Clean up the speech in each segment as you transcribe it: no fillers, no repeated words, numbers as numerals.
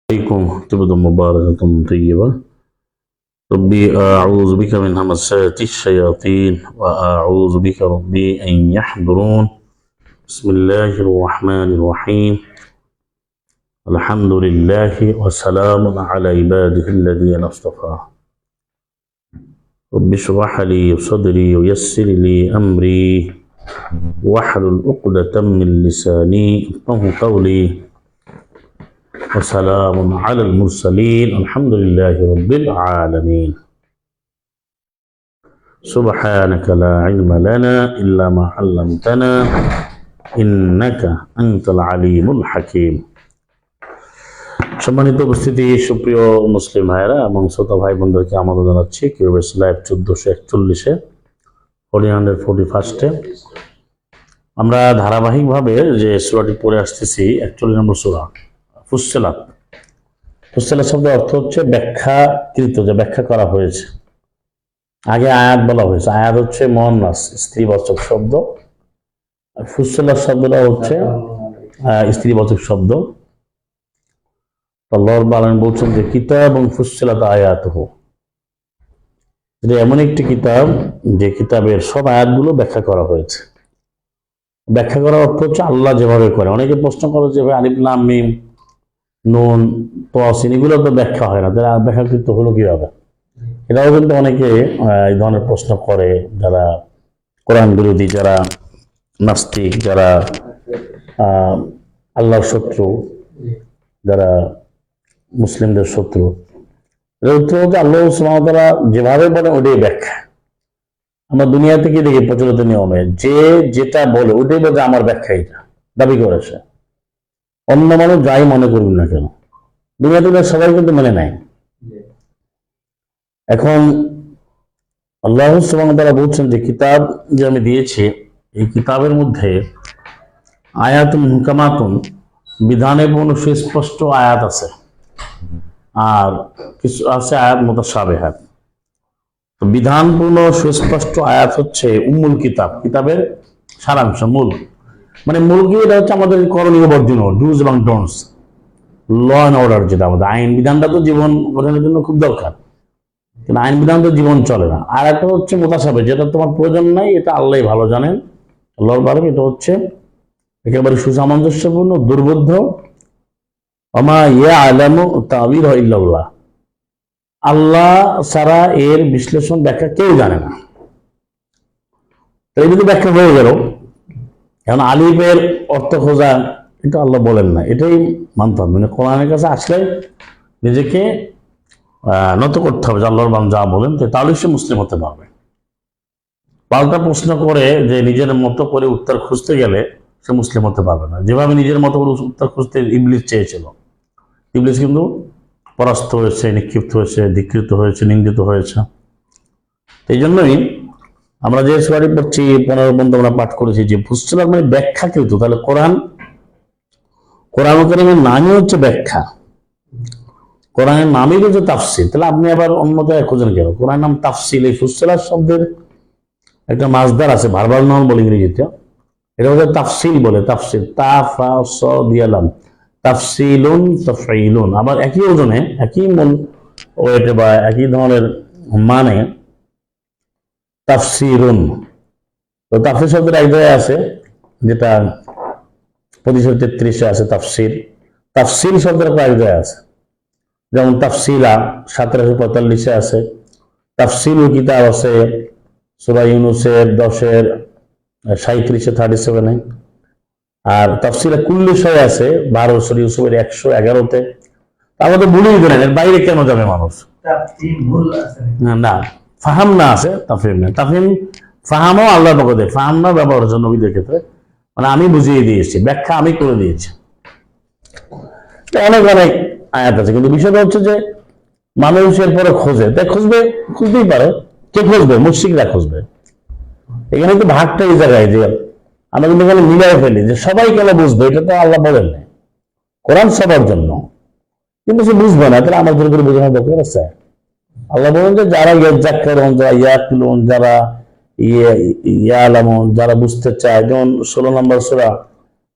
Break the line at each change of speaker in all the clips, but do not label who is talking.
عليكم تبدو مباركة طيبة. ربي أعوذ بك من همسات الشياطين وأعوذ بك ربي أن يحضرون. بسم الله الرحمن الرحيم. الحمد لله وسلام على عباده الذين اصطفى. رب اشرح لي صدري ويسر لي أمري واحلل عقدة من لساني يفقهوا قولي. وسلام على المرسلين الحمد لله رب العالمين. سبحانك لا علم لنا إلا ما علمتنا إنك أنت العليم الحكيم. সম্মানিত উপস্থিতি, সুপ্রিয় মুসলিম ভাইরা এবং শ্রোতা ভাই বোনদেরকে আমাদের জানাচ্ছি কিউবেস লাইভ 1441-এ 441-এ আমরা ধারাবাহিকভাবে যে সূরাটি পড়ে আসতেছি 41 নম্বর সূরা ফুসসিলাত। ফুসসিলাত শব্দের অর্থ হচ্ছে ব্যাখ্যাকৃত, যে ব্যাখ্যা করা হয়েছে। আগে আয়াত বলা হয়েছে, আয়াত হচ্ছে মুয়ান্নাস স্ত্রীবাচক শব্দ, আর ফুসসিলাত শব্দটা হচ্ছে স্ত্রীবাচক শব্দ। আল্লাহ রাব্বুল আলামিন বলছেন যে কিতাব এবং ফুসসিলাত আয়াতুহু, এটা এমন একটি কিতাব যে কিতাবের সব আয়াতগুলো ব্যাখ্যা করা হয়েছে। ব্যাখ্যা করার অর্থ হচ্ছে আল্লাহ যেভাবে করে। অনেকে প্রশ্ন করে যে ভাই আলিফ লাম মিম নুন তাসিন এগুলো তো ব্যাখ্যা হয় না, তাহলে ব্যাখ্যাকৃত হলো কিভাবে? এটাও কিন্তু অনেকে এই ধরনের প্রশ্ন করে, যারা কোরআন বিরোধী, যারা নাস্তিক, যারা আল্লাহর শত্রু, যারা মুসলিমদের শত্রু। এর উত্তর হচ্ছে আল্লাহ সুবহানাহু ওয়া তাআলা যেভাবে বলে ওটাই ব্যাখ্যা। আমরা দুনিয়া থেকে দেখি প্রচলিত নিয়মে যে যেটা বলে ওটাই বলছে আমার ব্যাখ্যা, এটা দাবি করেছে। অন্য মানুষ যাই মনে করুন না কেন, দুনিয়াতে সবাই কিন্তু মেনে নেয়। এখন আল্লাহ সুবহানাহু ওয়া তাআলা বলছেন যে কিতাব যে আমি দিয়েছি, এই কিতাবের মধ্যে আয়াতুন মুহকামাতুন, বিধানে পূর্ণ সুস্পষ্ট আয়াত আছে, আর কিছু আছে আয়াত মুতাশাবিহাত। তো বিধানপূর্ণ সুস্পষ্ট আয়াত হচ্ছে উম্মুল কিতাব, কিতাবের সারাংশ, মূল। মানে মূল কি? এটা হচ্ছে আমাদের করণীয় বর্জনীয়, ডুজ এবং ডোন্টস, ল অ্যান্ড অর্ডার। যেটা আমাদের আইন বিধানটা তো জীবন গঠনের জন্য খুব দরকার, কিন্তু আইন বিধান তো জীবন চলে না। আর একটা হচ্ছে মুতাশাবিহ, যেটা তোমার প্রয়োজন নাই, এটা আল্লাহ ভালো জানেন, আল্লাহর ভালো। এটা হচ্ছে একেবারে সুসামঞ্জস্যপূর্ণ, দুর্বোধ্য। ওমা ইয়ালামু তা'ওয়ীলাহু ইল্লাল্লাহ, আল্লাহ ছাড়া এর বিশ্লেষণ ব্যাখ্যা কেউ জানে না। তো এই যদি ব্যাখ্যা হয়ে গেল, এখন আলিফের অর্থ খোঁজা এটা আল্লাহ বলেন না, এটাই মানতে হবে। মানে কোরআনের কাছে আসলে নিজেকে নত করতে হবে, যে আল্লাহর বান্দা যা বলেন তাহলে সে মুসলিম হতে পারবে। পাল্টা প্রশ্ন করে যে নিজের মতো করে উত্তর খুঁজতে গেলে সে মুসলিম হতে পারবে না। যেভাবে নিজের মতো করে উত্তর খুঁজতে ইবলিস চেয়েছিল, ইবলিস কিন্তু পরাস্ত হয়েছে, নিক্ষিপ্ত হয়েছে, ধিক্কৃত হয়েছে, নিন্দিত হয়েছে। এই জন্যই আমরা যে সূরাটি পড়ছি 15 পর্যন্ত আমরা পাঠ করেছি যে ফুসসিলাত মানে ব্যাখ্যাকৃত। তাহলে কোরআন কারীমের নামই হচ্ছে ব্যাখ্যা, কোরআনের নামই হচ্ছে তাফসীর। তাহলে আপনি আবার অন্য জায়গায় খোঁজেন কেন? কোরআন নাম তাফসীল। এই ফুসসিলাত শব্দের একটা মাসদার আছে, ভার্বাল নাউন বলে ইংরেজিতে, এটা হচ্ছে তাফসীল বলে। তাফসীল তাফাসদিয়ালাম, তাফসীলুন তাফঈলুন। আবার একই ওজনে, একই মূল ওয়েটে বা একই ধরনের মানে তাফসীরুন। তো তাফসীর শব্দের এক জায়গায় আছে, যেটা 2533-এ আছে তাফসীর। তাফসীল শব্দের এক জায়গায় আছে, যেমন তাফসীলা 1745-এ আছে, তাফসীলুল কিতাব আছে সূরা ইউনূসের 10-এর 37-এ 37-এ, আর তাফসীরে কুল্লি শয় আছে 12 সূরা ইউসুফের 111-তে। আমাদের ভুলেই গেলেন, এর বাইরে কেন যাবে মানুষ? না, ফাহাম না আছে, তাফহিম না। তাফহিম ফাহামও আল্লাহ পক্ষ থেকে, ফাহাম না ব্যবহার হচ্ছে নবীদের ক্ষেত্রে, মানে আমি বুঝিয়ে দিয়েছি, ব্যাখ্যা আমি করে দিয়েছি। অনেক অনেক আয়াত আছে, কিন্তু বিষয়টা হচ্ছে যে মানুষের পরে খোঁজে, তাই খুঁজতেই পারে। কে খুঁজবে? মুশরিকরা খুঁজবে। এখানে তো ভাগটা এই জায়গায় যে আমরা কিন্তু এখানে মিলাই ফেলি যে সবাই কেন বুঝবে, এটা তো আল্লাহ বলেন না। কোরআন সবার জন্য, কিন্তু সে বুঝবে না, তাহলে আমাদের করে বোঝানোর দরকার আছে। আল্লাহ বলেন যে যারা ইয়াযাক্কারুন, যারা ইয়াকিলুন, যারা ইয়ালামুন, যারা বুঝতে চায়। যেমন 16 নম্বর সূরা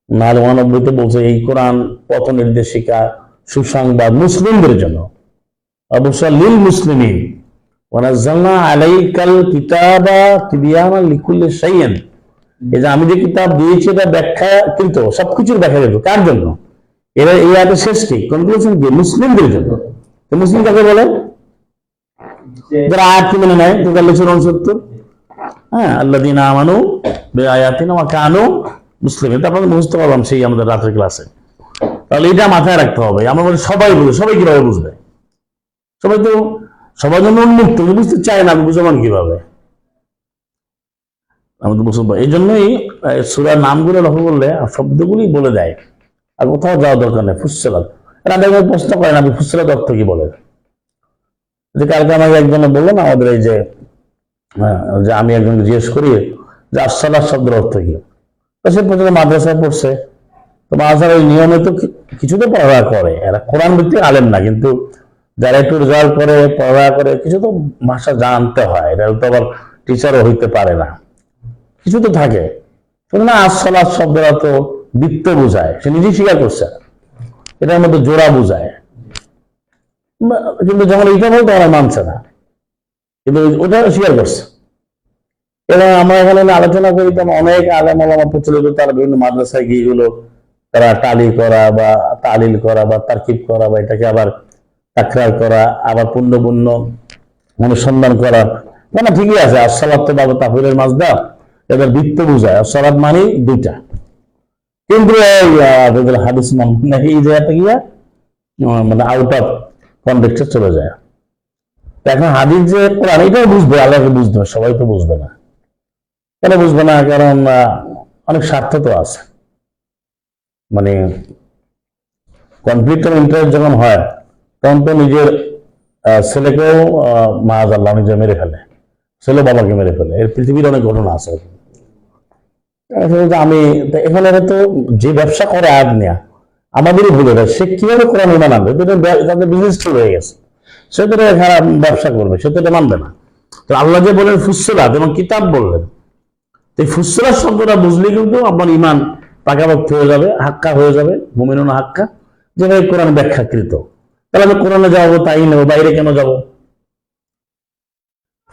নাহল 89-তে বলছে এই কোরআন পথ নির্দেশিকা, সুসংবাদ মুসলিমদের জন্য, অবশ্যই লিল মুসলিমিন ওয়া নাযালনা আলাইকাল কিতাবা তিবয়ানান লিকুল্লি শাইইন। এই যে আমি যে কিতাব দিয়েছি এটা ব্যাখ্যাকৃত, সবকিছুর ব্যাখ্যা দেব। কার জন্য? এরা এই আয়াতের শেষ কি কনক্লুশন কি? মুসলিমদের জন্য। তো মুসলিম কাকে বলে? যারা আয়াত কি মেনে নেয়। 43-69, হ্যাঁ, আল্লাযীনা আমানু বিআয়াতিনা ওয়া কানু মুসলিমিন। তারপরে বুঝতে পারলাম সেই আমাদের রাতের ক্লাসে। তাহলে এটা মাথায় রাখতে হবে। আমরা বলি সবাই বুঝে, সবাই কিভাবে বুঝবে? সবাই তো সবার জন্য উন্মুক্ত, বুঝতে চায় না, আমি বুঝাবেন কিভাবে? আমি তো বুঝবো। এই জন্যই সূরার নামগুলো লক্ষ্য করলে শব্দগুলি বলে দেয়, আর কোথাও যাওয়া দরকার নেই। ফুসসিলাত, আমাদের প্রশ্ন করেন আপনি ফুসসিলাত অর্থ কি বলে? যে কালকে আমাকে একজনে বললো না, আমাদের এই যে আমি একজনকে জিজ্ঞেস করি যে আসসালাত শব্দের অর্থ কি, তো সে পর্যন্ত মাদ্রাসায় পড়ছে। তো মাদ্রাসার ওই নিয়মে তো কিছু তো পড়াশোনা করে, এরা কোরআন ভিত্তিক আলেম না, কিন্তু যারা একটু রেজাল্ট করে পড়াশোনা করে কিছু তো ভাষা জানতে হয়, এটা তো আবার টিচারও হইতে পারে না, কিছু তো থাকে। না, আসসালাত শব্দটা তো বৃত্ত বোঝায়, সে নিজেই স্বীকার করছে, এটার মধ্যে জোড়া বোঝায়। কিন্তু যখন এটা বলতো ওরা মানছে না, কিন্তু ওটা স্বীকার করছে। এবং আমরা এখানে আলোচনা করি, তো অনেক আলেম ওলামা প্রচলিত, তারা বিভিন্ন মাদ্রাসায় গিয়ে গুলো তারা টালি করা বা তালিল করা বা তারকিব করা বা এটাকে আবার তাকরার করা, আবার পূর্ণ পূর্ণ অনুসন্ধান করা, মানে ঠিকই আছে। আসসালাত তো বাবা তাফসীরের মাজদা, এদের বৃত্ত বোঝায়। আসসালাত মানে দুইটা, কিন্তু হাদিস মানে এই জায়গাটা গিয়া মানে আউট অফ কনটেক্সটে চলে যায়। এখন হাদিস যে কোরআন, এটাও বুঝবে, আল্লাহকে বুঝতে হবে, সবাই তো বুঝবে না। কেন বুঝবে না? কারণ অনেক স্বার্থ তো আছে। মানে কনফ্লিক্ট অফ ইন্টারেস্ট যখন হয়, তখন তো নিজের ছেলেকেও মাআযাল্লাহ নিজে মেরে ফেলে, ছেলে বাবাকে মেরে ফেলে। এর পৃথিবীর অনেক ঘটনা আছে। আমি এখানে হয়তো যে ব্যবসা করে আয়াত নেয়া আমাদেরই ভুলে যায়, সে কিভাবে কোরআন ইমান আনবে? তাদের বিজনেস হয়ে গেছে, সে তো খারাপ ব্যবসা করবে, সে তো এটা মানবে না। তো আল্লাহ যে বলেন ফুসসিলাত এবং কিতাব বললেন, এই ফুসসিলাত শব্দটা বুঝলে কিন্তু আপনার ইমান পাকাপোক্ত হয়ে যাবে, হাক্কা হয়ে যাবে, মুমিনুনা হাক্কা, যেভাবে কোরআন ব্যাখ্যাকৃত। তাহলে আমি কোরআনে যাবো, তাই নেবো, বাইরে কেন যাব?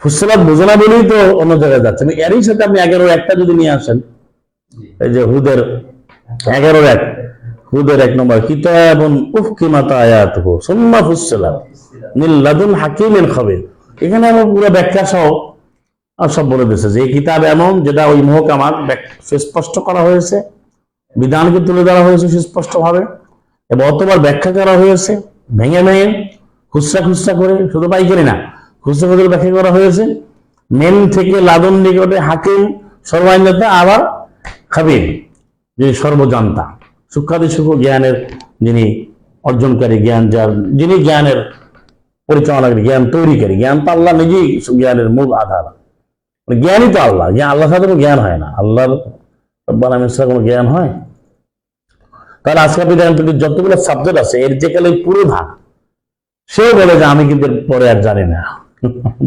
ফুসসিলাত বোঝে না বলেই তো অন্য জায়গায় যাচ্ছে। এরই সাথে আপনি 11-1 যদি নিয়ে আসেন, এই যে হুদের 11-1, হুদের 1 নম্বর, কিতাবুন উহকিমাত আয়াতুহু সুম্মা ফুসসিলাত মিন লাদুন হাকিমিন খাবীর। এখানে আমরা পুরো ব্যাখ্যা সহ সব বলে দিয়েছে যে এই কিতাব এমন, যেটা ওই মুহকামাত সুস্পষ্ট করা হয়েছে, বিধানকে তুলে ধরা হয়েছে সুস্পষ্টভাবে, এবং অতবার ব্যাখ্যা করা হয়েছে ভেঙে ভেঙে, খুচরা খুচরা করে, শুধু পাইকারি না, খুচরা খুচরা ব্যাখ্যা করা হয়েছে। মেন থেকে লাদুন নিকটে হাকিম সর্বাইনতা, আবার খাবির যিনি সর্বজান্তা, সূক্ষ্মাতি সূক্ষ্ম জ্ঞানের যিনি অর্জনকারী, জ্ঞান যার, যিনি জ্ঞানের পরিচালনাকারী, জ্ঞান তৈরিকারী। জ্ঞান তো আল্লাহ নিজেই জ্ঞানের মূল আধার, জ্ঞানই তো আল্লাহ। আল্লাহ সাথে কোনো জ্ঞান হয় না, আল্লাহর রব্বুল আলামিন ছাড়া কোনো জ্ঞান হয়? তাহলে আজকে আপনি দেখেন যতগুলো সাবজেক্ট আছে, এর যে কালে পুরো ভাগ, সেও বলে যে আমি কিন্তু পরে আর জানি না,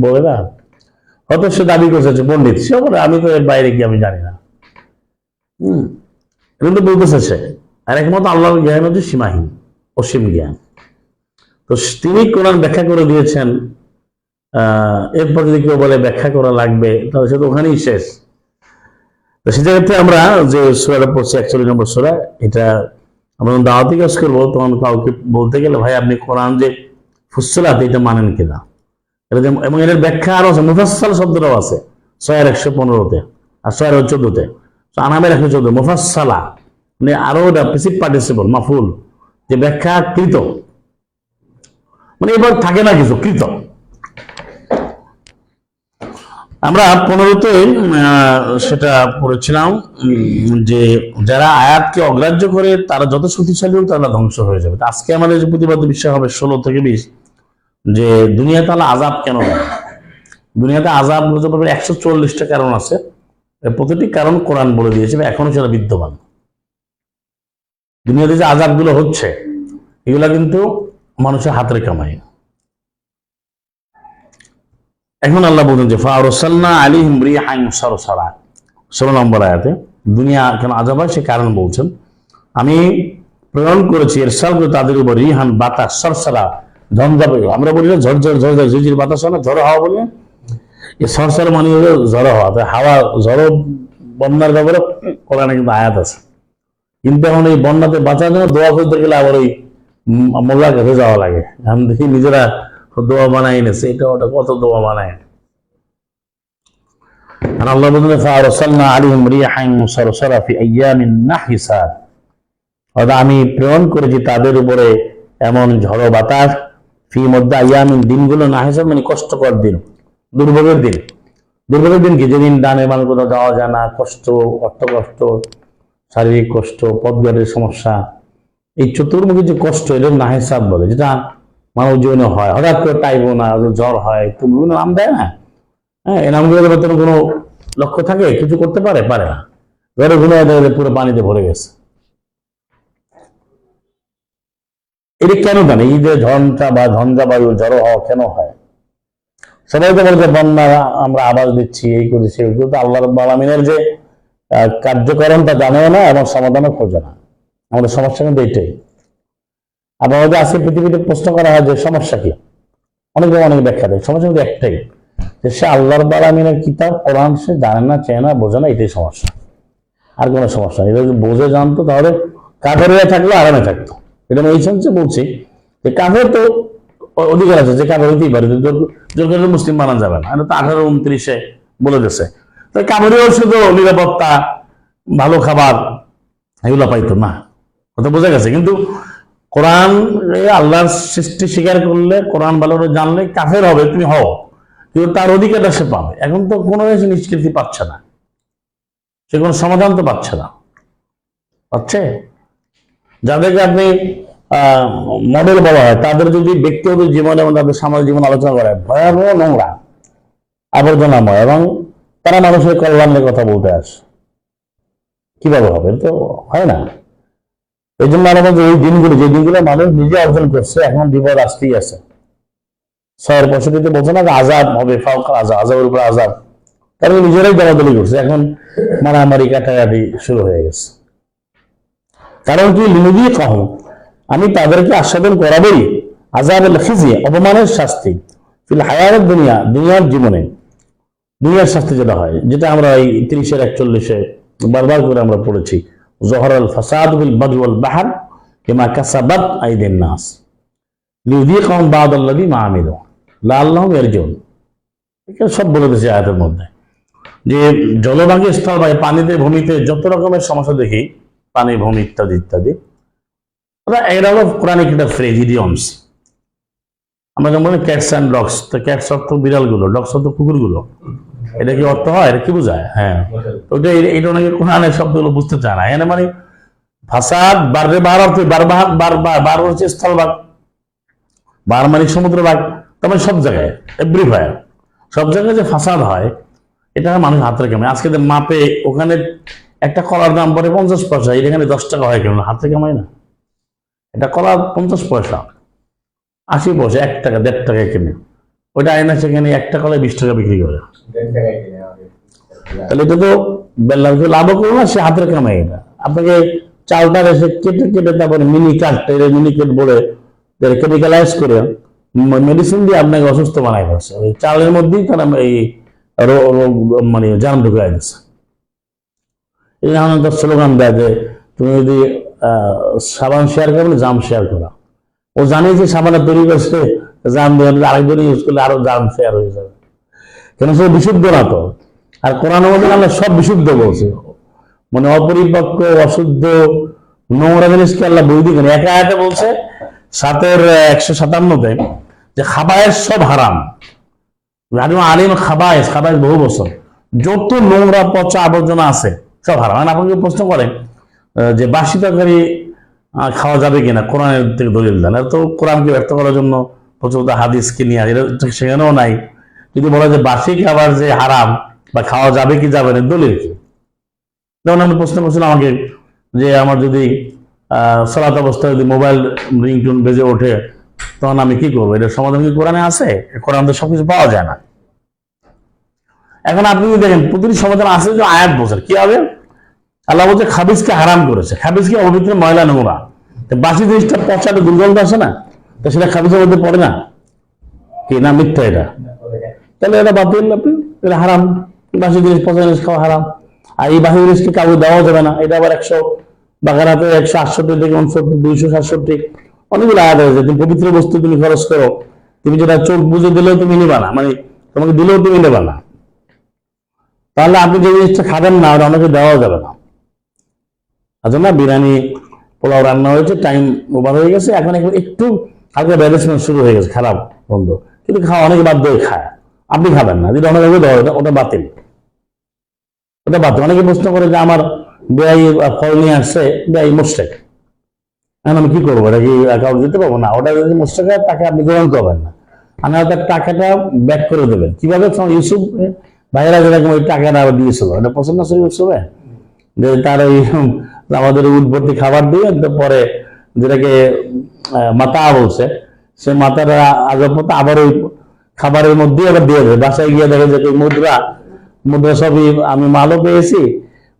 বলে না। হয়তো সে দাবি করছে পণ্ডিত, সেও বলে আমি তো এর বাইরে কি আমি জানি না। কিন্তু বলতেছে সে। আর একমাত্র আল্লাহর জ্ঞান হচ্ছে সীমাহীন, অসীম জ্ঞান। তো তিনি কোরআন ব্যাখ্যা করে দিয়েছেন। এরপর যদি কেউ বলে ব্যাখ্যা করা লাগবে, তাহলে সে তো ওখানেই শেষ। তো সে জায়গাতে আমরা যে সূরাটা পড়ছি 41 নম্বর সূরা, এটা আমরা যখন দাওয়াতি কাজ করবো, তখন কাউকে বলতে গেলে ভাই আপনি কোরআন যে ফুসসিলাত এটা মানেন কিনা, এবং এর ব্যাখ্যা আরো আছে, মুফাসসাল শব্দটাও আছে 6115-তে আর 14-তে। আনামের 114 মুফাসসালা, মানে আরো ওটা প্যাসিভ পার্টিসিপল মাফুল, যে ব্যাখ্যা কৃত, মানে এবার থাকে না কিছু কৃত। আমরা 15-তে সেটা পড়েছিলাম যে যারা আয়াতকে অগ্রাহ্য করে তারা যত শক্তিশালী হোক তারা ধ্বংস হয়ে যাবে। আজকে আমাদের যে প্রতিবাদ বিষয় হবে 16 থেকে 20, যে দুনিয়াতে আল্লাহ আযাব কেন দেয়। দুনিয়াতে আযাব 140টা কারণ আছে, প্রতিটি কারণ কোরআন বলে দিয়েছে, এখনো সেটা বিদ্যমান। দুনিয়াতে যে আযাব গুলো হচ্ছে, এগুলা কিন্তু মানুষের হাতের কামাই। এখন আল্লাহ বলছেন যে ফারসালনা আলাইহিম রিহান সারসারা, 16 নম্বর আয়াতে দুনিয়া কেন আযাব হয় সে কারণ বলছেন। আমি প্রেরণ করেছি ইরসাল করে তাদের উপর রিহান বাতাস সরসরা ঝঞ্ঝাবায়ু, আমরা বলি না ঝরঝর ঝরঝর ঝিঝির বাতাস হয় না, ঝড়ো হাওয়া বলি না, এই সরসরা মানে হলো ঝড়ো হাওয়া। হাওয়া ঝড়ো বন্যার ব্যাপারে কোরআনে কিন্তু আয়াত আছে, কিন্তু এখন এই বন্যাতে বাঁচার জন্য দোয়া করতে গেলে আবার ওই মোল্লার কাছে যাওয়া লাগে। এখন দেখি নিজেরা দোয়া বানাই এনেছে, এটা ওটা কত দোয়া বানায়। আর আল্লাহ বলেন ফারসালনা আলাইহিম রিহান সারসারা ফি আইয়ামিন নাহিসাত, অর্থাৎ আমি প্রেরণ করেছি তাদের উপরে এমন ঝড়ো বাতাস, ফি মধ্যে আইয়ামিন দিনগুলো নাহিসাত মানে কষ্টকর দিন, দুর্ভোগের দিন। দুর্ভোগের দিন কি? যেদিন ডানে বামে কোথাও যাওয়া যায় না, কষ্ট, অর্থ কষ্ট, শারীরিক কষ্ট, পথঘাটের সমস্যা, এই চতুর্মুখী যে কষ্ট এটা নাহিসাত বলে, যেটা মানব জীবনে হয়। হঠাৎ করে টাইফয়েড না, জ্বর হয়, তো বিভিন্ন নাম দেয় না, হ্যাঁ, এই নামগুলোর ভেতরে কোনো লক্ষ্য থাকে? কিছু করতে পারে? পারে না। ঘরে ঘুমিয়ে পুরো পানিতে ভরে গেছে। এটা কেন জানে? এই যে ঝঞ্ঝা বা ঝঞ্ঝাবায়ু ঝড়ো হওয়া কেন হয়? সবাই তো বলছে বন্যা আমরা আবাস দিচ্ছি, এই করেছি, কিন্তু আল্লাহ রাব্বুল আলামিনের যে কার্যকরণটা জানেও না এবং সমাধানও খোঁজে না। আমাদের সমস্যা কিন্তু এইটাই। আবার হয়তো আজকে পৃথিবীতে প্রশ্ন করা হয় যে সমস্যা কি, অনেক ব্যাখ্যা দেয়। সমস্যা কিন্তু একটাই, যে সে আল্লাহ রাব্বুল আলামিনের কিতাব কোরআন সে জানে না, চেনে না, বোঝে না, এটাই সমস্যা, আর কোনো সমস্যা নেই। এটা যদি বোঝে জানতো তাহলে কাফের হয়ে থাকলে আরামে থাকতো। এটা আমি এই সেন্সে বলছি যে কাফের তো অধিকার আছে, যে কাফের হইতেই পারে, জোর করে মুসলিম বানানো যাবে না। এটা তো 18-29 বলে দিচ্ছে। তো কাফেরও শুধু নিরাপত্তা, ভালো খাবার এগুলো পাইতো না, কথা বোঝা গেছে। কিন্তু কোরআন আল্লাহর সৃষ্টি স্বীকার করলে, কোরআন ভালো করে জানলে কাফের হবে, তুমি হও, কিন্তু তার অধিকারটা সে পাবে। এখন তো কোনো কিছু নিষ্কৃতি পাচ্ছে না, সে কোনো সমাধান তো পাচ্ছে না, পাচ্ছে। যাদেরকে আপনি মডেল বলা হয়, তাদের যদি ব্যক্তিগত জীবন এবং তাদের সামাজিক জীবন আলোচনা করে, ভয়াবহ নোংরা, আবর্জনাময়, এবং তারা মানুষের কল্যাণের কথা বলতে আসে, কিভাবে হবে? তো হয় না। এই জন্য আমাদের ওই দিনগুলো, যে দিনগুলো মানুষ নিজে অর্জন করছে, এখন বিপদ আসতেই আছে। 665 বলছে না আজাব হবে, ফাওকা আজাব, আজাবের উপর আজাব, কারণ নিজেরাই দলাদলি করছে। এখন মারামারি কাটাকাটি শুরু হয়ে গেছে। কারণ কি? লিনুদি কহ, আমি তাদেরকে আস্বাদন করাবই আযাবুল খিজি, অপমানের শাস্তি, ফিল হায়াতুদ দুনিয়া, দুনিয়ার জীবনে, দুনিয়ার শাস্তি যেটা হয়, যেটা আমরা এই 30-41 বারবার করে আমরা পড়েছি, যহরাল ফাসাদ বিল বাররি ওয়াল বাহর বিমা কাসাবাত আইদিন নাস লিউযীকাহুম বা'দাল্লাযী মা আমিলু লাআল্লাহুম ইয়ারজিউন। এটা সব বলে দিয়েছে আয়াতের মধ্যে, যে জলভাগে স্থল বা পানিতে ভূমিতে যত রকমের সমস্যা দেখি, পানি, ভূমি ইত্যাদি ইত্যাদি, এরা হলো কোরআনিক একটা ফ্রেজ, ইডিয়মস। আমরা যেমন বলি ক্যাটস অ্যান্ড ডগস, তো ক্যাটস অর্থ বিড়ালগুলো, ডগস অর্থ কুকুরগুলো। এটা কি অর্থ হয়? এটা কি বোঝায়? হ্যাঁ, ওইটা, এটা অনেকে কোরআনের শব্দগুলো বুঝতে চায় না। এখানে মানে ফাসাদ, বাররে বাহার অর্থ বার হচ্ছে স্থলভাগ, বার মানে সমুদ্র ভাগ, তবে সব জায়গায় এভরিফায়ার, সব জায়গায় যে ফাসাদ হয়, এটা মানুষ হাতের কামাই। আজকে মাপে ওখানে একটা কলার দাম পড়ে 50 পয়সা, এখানে 10 টাকা হয়, কেমন হাতে কামাই না? এটা কলা 50 পয়সা, 80 পয়সা, 1 টাকা 1.5 টাকা কিনে, ওইটা আয়না সেখানে একটা কলায় 20 টাকা বিক্রি করে। তাহলে এটা তো লাভও করবো না, সে হাতের কামাই। এটা আপনাকে চালটা এসে কেটে কেটে তারপরে মিনি কাট বলে কেমিক্যালাইজ করে মেডিসিন দিয়ে আপনাকে অসুস্থ বানাই ফেলছে। ওই চালের মধ্যেই তারা এই মানে জাম ঢুকাই দিচ্ছে। এই আমাদের স্লোগান দেয় যে তুমি যদি সাবান শেয়ার করবে, জাম শেয়ার করা। ও জানে যে সাবানটা তৈরি করছে, জাম দিয়ে আরেকজন ইউজ করলে আরো জাম শেয়ার হয়ে যাবে, কেন সে বিশুদ্ধ না তো। আর কোরআনের মধ্যে আমরা সব বিশুদ্ধ বলছি, মানে অপরিপক্ক, অশুদ্ধ, নোংরা জিনিসকে আল্লাহ বই দিকেন। একা আয়াতে বলছে 157 যে খাবায়েস সব হারাম। আলিম খাবায়েস, খাবায়েস বহু বছর, যত নোংরা পচা আবর্জনা আছে সব হারাম। আপনাকে প্রশ্ন করেন যে বাসি তরকারি খাওয়া যাবে কিনা, কোরআনের থেকে দলিল দেন। তো কোরআনকে ব্যক্ত করার জন্য প্রচুর হাদিস কিনে সেখানেও নাই। যদি বলা যে বাসি খাবার যে হারাম বা খাওয়া যাবে কি যাবে না, দলিল কি? যেমন আমি প্রশ্ন করছিলাম আমাকে যে আমার যদি সালাত অবস্থায় যদি মোবাইল রিংটোন বেজে ওঠে, তখন আমি কি করবো? এটার সমাধান কি কোরআনে আছে? কোরআন তো সবকিছু পাওয়া যায় না। এখন আপনি দেখেন প্রতিটি সমাধান আছে, যে আয়াত বলছে কি হবে? আল্লাহ বলছে খাবিজকে হারাম করেছে। খাবিজ কি? অপবিত্র, ময়লা, নোংরা। বাসি জিনিসটা পচা একটা দুর্গন্ধ আসে না, তো সেটা খাবিজের মধ্যে পড়ে না কি না মিথ্যা এটা? তাহলে এটা বাতিল, আপনি এটা হারাম। বাসি জিনিস পচা জিনিস খাওয়া হারাম। আর এই বাসি জিনিসকে কাউকে দেওয়া যাবে না। এটা আবার 100 বাগারাতে 168 থেকে 69, 267 অনেকগুলো আয়াত আছে। তুমি পবিত্র বস্তু তুমি খরচ করো, তুমি যেটা চোখ বুঝে দিলেও তুমি নিবা না, মানে তোমাকে দিলেও তুমি নেবা না। তাহলে আপনি যে জিনিসটা খাবেন না ওটা অনেকে দেওয়া যাবে না। আচ্ছা না, বিরিয়ানি পোলাও রান্না হয়েছে, টাইম ওভার হয়ে গেছে, এখন একটু হালকা ব্যালেন্সমেন্ট শুরু হয়ে গেছে, খারাপ বন্ধ, কিন্তু খাওয়া অনেকে বাধ্য হয়ে খায়, আপনি খাবেন না, যেটা অনেকে দেওয়া ওটা বাতিল, ওটা বাতিল। অনেকে প্রশ্ন করে যে আমার বেআই ফল নিয়ে আসছে, বেআই মুশরিক, এখন আমি কি করবো, এটা কি অ্যাকাউন্ট দিতে পারবো না? ওটা যদি মুশরিক হয় তাকে আপনি গ্রহণ করবেন না, আমি তার টাকাটা ব্যাক করে দেবেন। কিভাবে? ইউসুফ ভাইয়েরা যেরকম ওই টাকাটা দিয়েছিল, এটা পছন্দ ছিল ইউসুফে, যে তার ওই আমাদের উদ্ভর্তি খাবার দিয়ে পরে যেটাকে মাতা বলছে, সে মাতারা আগের মতো আবার ওই খাবারের মধ্যে আবার দিয়ে দেবে। বাসায় গিয়ে দেখে যে মুদ্রা মুদ্রা সবই আমি মালও পেয়েছি,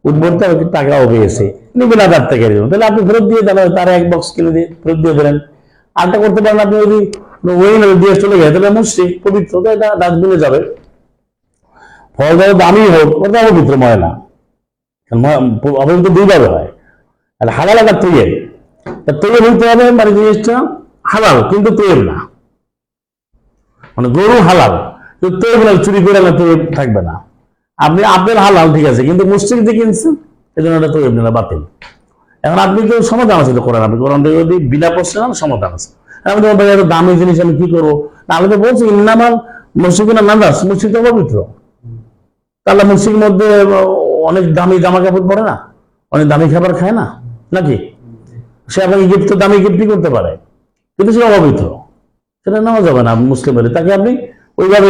উদ্ভর্তি টাকাও পেয়েছি, নিবেন তার থেকে। তাহলে আপনি ফেরত দিয়ে দেন, তারা এক বক্স কিনে দিয়ে ফেরত দিয়ে দেবেন। আরটা করতে পারেন আপনি, যদি ওই দিয়ে চলে গেছে তাহলে মুশরিক, পবিত্র, এটা ডাস্টবিনে যাবে। ফল যাবে দামি হোক, ওটা অপবিত্র, ময়লা অপবিত্র দুইভাবে হয়, আর হালাল একটা তৈরি, তৈরি হইতে হবে, মানে জিনিসটা হালাল কিন্তু তৈরি না, মানে গরু হালাল কিন্তু তৈরি না, চুরি করে না তৈরি থাকবে না। আপনি আপেল হালাল ঠিক আছে, কিন্তু মুশরিক দিয়ে কিনছেন, এই জন্য এটা তৈরি না, বাতিল। এখন আপনি তো সমাধান আছে তো করেন, আপনি কোরআন থেকে যদি বিনা প্রশ্নে সমাধান আছে। আমি তো এত দামি জিনিস আমি কি করবো? তাহলে তো বলছি ইন্নামাল মুশরিকুনা নাজাস, মুশরিক তো পবিত্র। তাহলে মুশরিক মধ্যে অনেক দামি জামা কাপড় পরে না, অনেক দামি খাবার খায় না নাকি? সে আপনাকে গিফট, দামি গিফটই করতে পারে, কিন্তু সেটা অপবিত্র, সেটা নেওয়া যাবে না মুসলিমের। তাকে আপনি ওইভাবে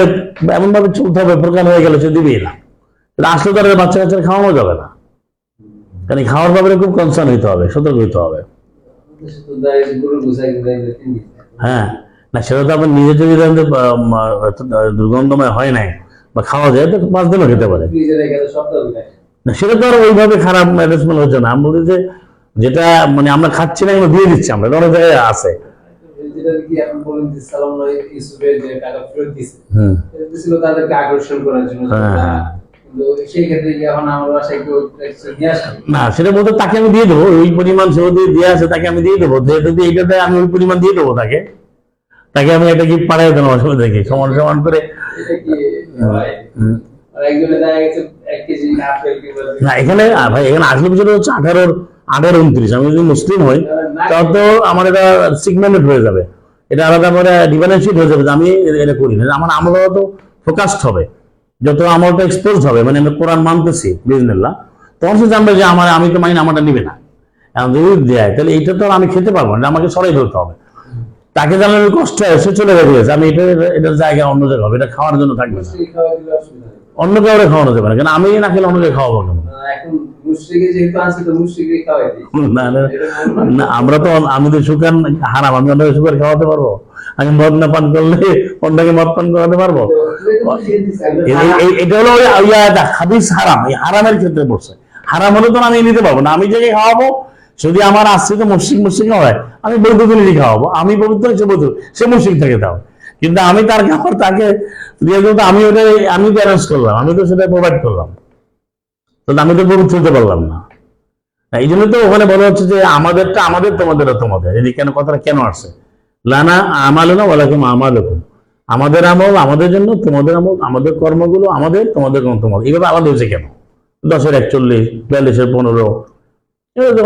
এমন ভাবে চলতে হবে, প্রকার হয়ে গেলে সে দিবেই না। আসলে তার বাচ্চা কাচ্চারা খাওয়ানো যাবে না, কারণ খাওয়ার ব্যাপারে খুব কনসার্ন হইতে হবে, সতর্ক হইতে হবে। হ্যাঁ, না সেটা তো আপনার নিজে যদি দুর্গন্ধময় হয় নাই বা খাওয়া যায় তো 5 দিনও খেতে পারে না, সেটা তো আর ওইভাবে খারাপ ম্যানেজমেন্ট হচ্ছে না। আমি বলছি যে যেটা মানে আমরা খাচ্ছি না, দিয়ে দিচ্ছি আমরা, অনেক জায়গায় আছে। না সেটা বলতে তাকে আমি দিয়ে দেবো, ওই পরিমাণ সে দিয়ে আছে তাকে আমি দিয়ে দেবো, যদি এইটাতে আমি ওই পরিমাণ দিয়ে দেবো তাকে, তাকে আমি একটা গিফট পাঠাই দেবো, অসুবিধা দেখি সমান সমান করে। না এখানে ভাই, এখানে আসলে বিষয়টা হচ্ছে 18-29, আমি যদি মুসলিম হই তাহলে তো আমার এটা সিগমেন্টেড হয়ে যাবে, এটা আলাদা করে ডিফারেন্সিয়েট হয়ে যাবে যে আমি এটা করি না। আমার আমল তো ফোকাসড হবে, যত আমলটা এক্সপোজ হবে, মানে আমি কোরআন মানতেছি বিজনেল্লাহ, তখন সে জানবে যে আমার, আমি তো মাইন আমারটা নিবে না। এখন যদি দেয় তাহলে এইটা তো আমি খেতে পারবো না, আমাকে সরাই ধরতে হবে। তাকে জানালে কষ্ট হয়, সে চলে গেছে, আমি এটার জায়গায় অন্য জায়গায় হবে, এটা খাওয়ার জন্য থাকবে না, অন্য কাউরে খাওয়ানো যাবে না, কেন আমি না খেলে অন্যকে খাওয়াবো কেন? না আমরা তো, আমি তো সুখান হারাম, আমি অন্যকে সুখার খাওয়াতে পারবো? আমি মদ না পান করলে অন্যকে মদ পান করাতে পারবো? এটা হলো হাদিস হারাম, এই হারামের ক্ষেত্রে পড়ছে। হারাম হলে তো আমি নিতে পারবো না, আমি যাকে খাওয়াবো যদি আমার আশ্রিত মুশরিক হয়, আমি বৈধ জিনিসই খাওয়াবো, আমি পবিত্র সে বৈধ, সে মুশরিক থেকে দাও, কিন্তু আমি তার খাবার তাকে দিয়ে দেবো, আমি ওটা আমি তো অ্যারেঞ্জ করলাম, আমি তো সেটা প্রোভাইড করলাম, তো আমি তো পবিত্র হতে পারলাম না। এই জন্য তো ওখানে বলা হচ্ছে যে আমাদেরটা আমাদের, তোমাদেরটা তোমাদের। এই কেন কথাটা কেন আসছে? লানা আমালুনা ওয়ালাকুম আমালুকুম, আমাদের আমল আমাদের জন্য, তোমাদের আমল, আমাদের কর্মগুলো আমাদের, তোমাদের কর্ম তোমাদের। এইভাবে আলাদা হয়েছে কেন? 10-41, 42-15,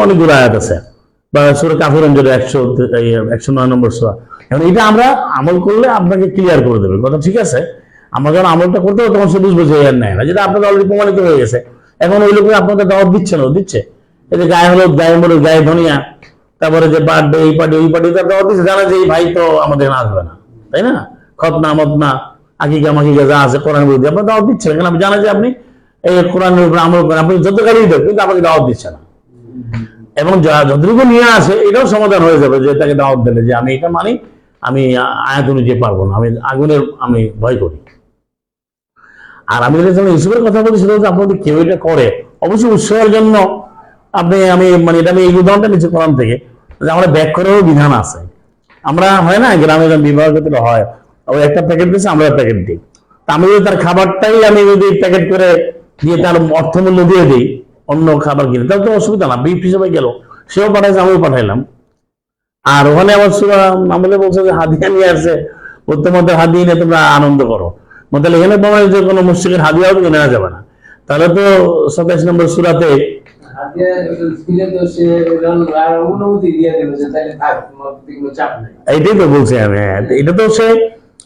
অনেকগুলো আয়াত আছে, বা সূরা কাফিরুন 109 নম্বর সূরা। এখন এটা আমরা আমল করলে আপনাকে ক্লিয়ার করে দেবে কথা, ঠিক আছে? আমরা যখন আমলটা করতে হবে তখন সে বুঝবো যে এর নেয় না, যেটা আপনাদের অলরেডি প্রমাণিত হয়ে গেছে। এখন ওই লোক আপনাদের দাওয়াত দিচ্ছে না, দিচ্ছে এই যে গায়ে হলুদ, গায়ে মরুদ, গায়ে ধনিয়া, তারপরে যে বার্থডে, এই পার্টি ওই পার্টি, তার দাওয়াত দিচ্ছে, জানা যে এই ভাই তো আমাদের আসবে না, তাই না? খতনা মতনা আকিকা মাকিকা যা আছে কোরআন বিরোধী, আপনার দাওয়াত দিচ্ছে না, কেন? আপনি জানা যে আপনি এই কোরআনের উপরে আমল করেন, আপনি যত গাড়ি দেন, কিন্তু আপনাকে দাওয়াত দিচ্ছে না। এবং যতটুকু নিয়ে আসে এটাও সমাধান হয়ে যাবে, যে তাকে দাওয়াত দিলে যে আমি এটা মানি, আমি আয়াত অনুযায়ী পারবো না, আমি আগুনের আমি ভয় করি। আর আমি যেটা ইউসুফের কথা বলছি সেটা হচ্ছে, আপনাদের কেউ এটা করে অবশ্যই উৎসাহের জন্য, আপনি আমি মানে এটা আমি এই উদাহরণটা নিচ্ছি কোরআন থেকে, যে আমরা ব্যাক করারও বিধান আছে। আমরা হয় না গ্রামে বিবাহ ক্ষেত্রে হয়, ওই একটা প্যাকেট দিয়েছে, আমরা প্যাকেট দিই। তা আমি যদি তার খাবারটাই আমি যদি প্যাকেট করে দিয়ে তার অর্থমূল্য দিয়ে দিই অন্য খাবার কিনে, তাহলে তো অসুবিধা না, বিপ হিসেবে গেল, সেও পাঠাইছে আমিও পাঠাইলাম। আর ওখানে আবার সূরা নামলে বলছে যে হাদিয়া নিয়ে আসছে, তোমাদের হাদিয়া নিয়ে তোমরা আনন্দ করো। তাহলে এখানে বলা যে কোনো মুশরিকের হাদিয়াও তো নেওয়া যাবে না। তাহলে তো 27 নম্বর সূরাতে এইটাই তো বলছি আমি। এটা তো সে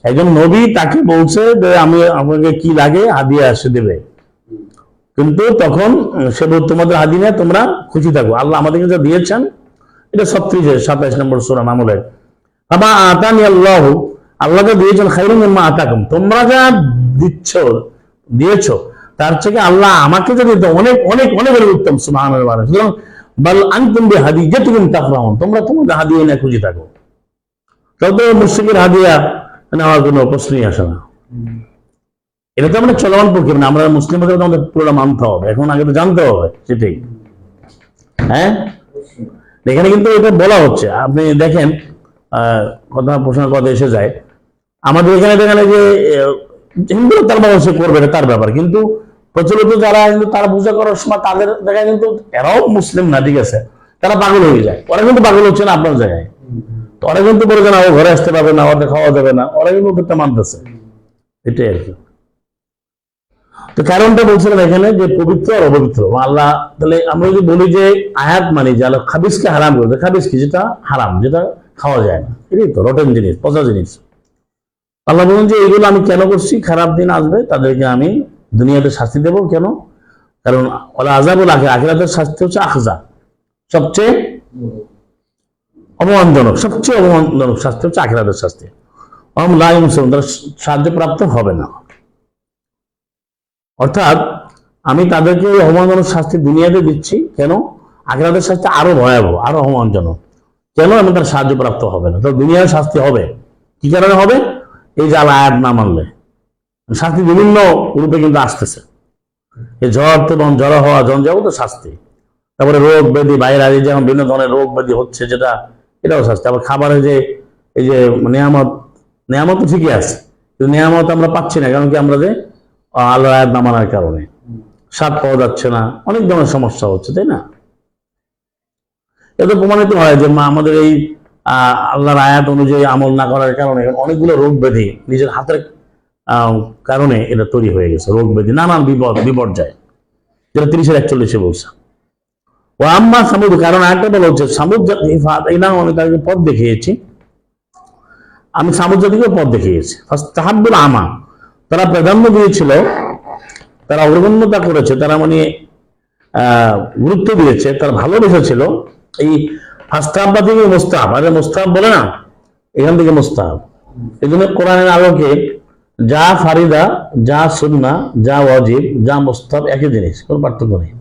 একজন নবী, তাকে বলছে যে আমি আপনাকে কি লাগে হাদিয়া আসে দেবে, কিন্তু তখন সে তোমাদের হাদিয়া তোমরা খুশি থাকো, আল্লাহ আমাদেরকে যা দিয়েছেন এটা 27 নম্বর সূরা নামলের। আবা আতানি আল্লাহ, আল্লাহকে দিয়েছেন খায়রুম মিম্মা আতাকুম, তোমরা যা দিয়েছো তার থেকে আল্লাহ আমাকে যদি অনেক অনেক অনেক উত্তম, সুবহানাল্লাহ। সুতরাং বাল আনতুম বিহাদিয়াতিকুম তাফরাহুন, তোমরা তোমাদের হাদিয়া নিয়ে খুশি থাকো। তবে মুশরিকের হাদিয়া নেওয়ার কোনো প্রশ্নই আসে না। এটা তো আমরা চলমান প্রক্রিয়া, মানে আমরা মুসলিম হতে আমাদের পুরোটা মানতে হবে, এখন আগে তো জানতে হবে সেটাই। হ্যাঁ, এখানে কিন্তু এটা বলা হচ্ছে, আপনি দেখেন কথা প্রশ্নের কথা এসে যায় আমাদের এখানে দেখেন যে হিন্দু তার ব্যবস্থা করবে না তার ব্যাপার, কিন্তু প্রচলিত যারা কিন্তু তারা পূজা করার সময় তাদের জায়গায় কিন্তু এরাও মুসলিম না, ঠিক আছে, তারা পাগল হয়ে যায়। ওরা কিন্তু পাগল হচ্ছে না আপনার জায়গায়, তো ওরা কিন্তু বলে যে না ও ঘরে আসতে পারবে না, ওদের খাওয়া যাবে না, ওরা কিন্তু ওদেরটা মানতেছে, এটাই আর কি। তো কারণটা বলছিলাম এখানে যে পবিত্র আর অপবিত্র আল্লাহ। তাহলে আমরা যদি বলি যে আয়াত মানে যে আল্লাহ খাবিজকে হারাম করবে, খাবিজ কি যেটা হারাম, যেটা খাওয়া যায় না, এটাই তো রটেন জিনিস, পচা জিনিস। আল্লাহ বলুন যে এইগুলো আমি কেন করছি, খারাপ দিন আসবে তাদেরকে আমি দুনিয়াতে শাস্তি দেবো। কেন? কারণ ওলা আযাবুল আখিরাতের শাস্তি হচ্ছে আখজা, সবচেয়ে অপমানজনক, সবচেয়ে অপমানজনক শাস্তি হচ্ছে আখিরাতের শাস্তি। লা ইউনসারুন, তারা সাহায্যপ্রাপ্ত হবে না। অর্থাৎ আমি তাদেরকে অপমানজনক শাস্তি দুনিয়াতে দিচ্ছি, কেন? আখিরাতের শাস্তি আরো ভয়াবহ, আরো অপমানজনক। কেন? আমি তার সাহায্যপ্রাপ্ত হবে না। তো দুনিয়ার শাস্তি হবে, কি কারণে হবে? এই যে আল্লাহ আয়াত না মানলে শাস্তি বিভিন্ন রূপে কিন্তু আসতেছে। এই ঝড় এবং জ্বর হওয়া, জঞ্জাও তো শাস্তি। তারপরে রোগ ব্যাধি, বাইরে যেমন বিভিন্ন ধরনের রোগ ব্যাধি হচ্ছে, যেটা এটাও শাস্তি। আবার খাবারের যে এই যে নেয়ামত তো ঠিকই আছে, কিন্তু নেয়ামত আমরা পাচ্ছি না, কারণ কি আমরা যে আল্লাহর আয়াত না মানার কারণে স্বাদ পাওয়া যাচ্ছে না, অনেক ধরনের সমস্যা হচ্ছে, তাই না? এতে প্রমাণিত হয় যে আমাদের এই আল্লাহর আয়াত অনুযায়ী আমল না করার কারণে অনেকগুলো রোগ ব্যাধি নিজের হাতের কারণে এটা তৈরি হয়ে গেছে, রোগ ব্যাধি, নানান বিপর্যয়, যেটা 30-41 বলছে। ও আম্মা সামুদ, কারণ আরেকটা বলা হচ্ছে সামুদ জাতি, আমি তাদেরকে পথ দেখিয়েছি, আমি সামুদ জাতিকে পথ দেখিয়েছি। ফাস্তাহাব্বুল আমা, তারা প্রাধান্য দিয়েছিল, তারা অগ্রগণ্যতা করেছে, তারা মানে গুরুত্ব দিয়েছে, তারা ভালোবেসেছিল এই ফাস্তাহাব্বা থেকে মুস্তাহাব। আরে মুস্তাহাব বলে না, এখান থেকে মুস্তাহাব। এই জন্য কোরআনের আলোকে যা ফারিদা, যা সুন্নাহ, যা ওয়াজিব, যা মুস্তাহাব একই জিনিস, কোনো পার্থক্য নেই।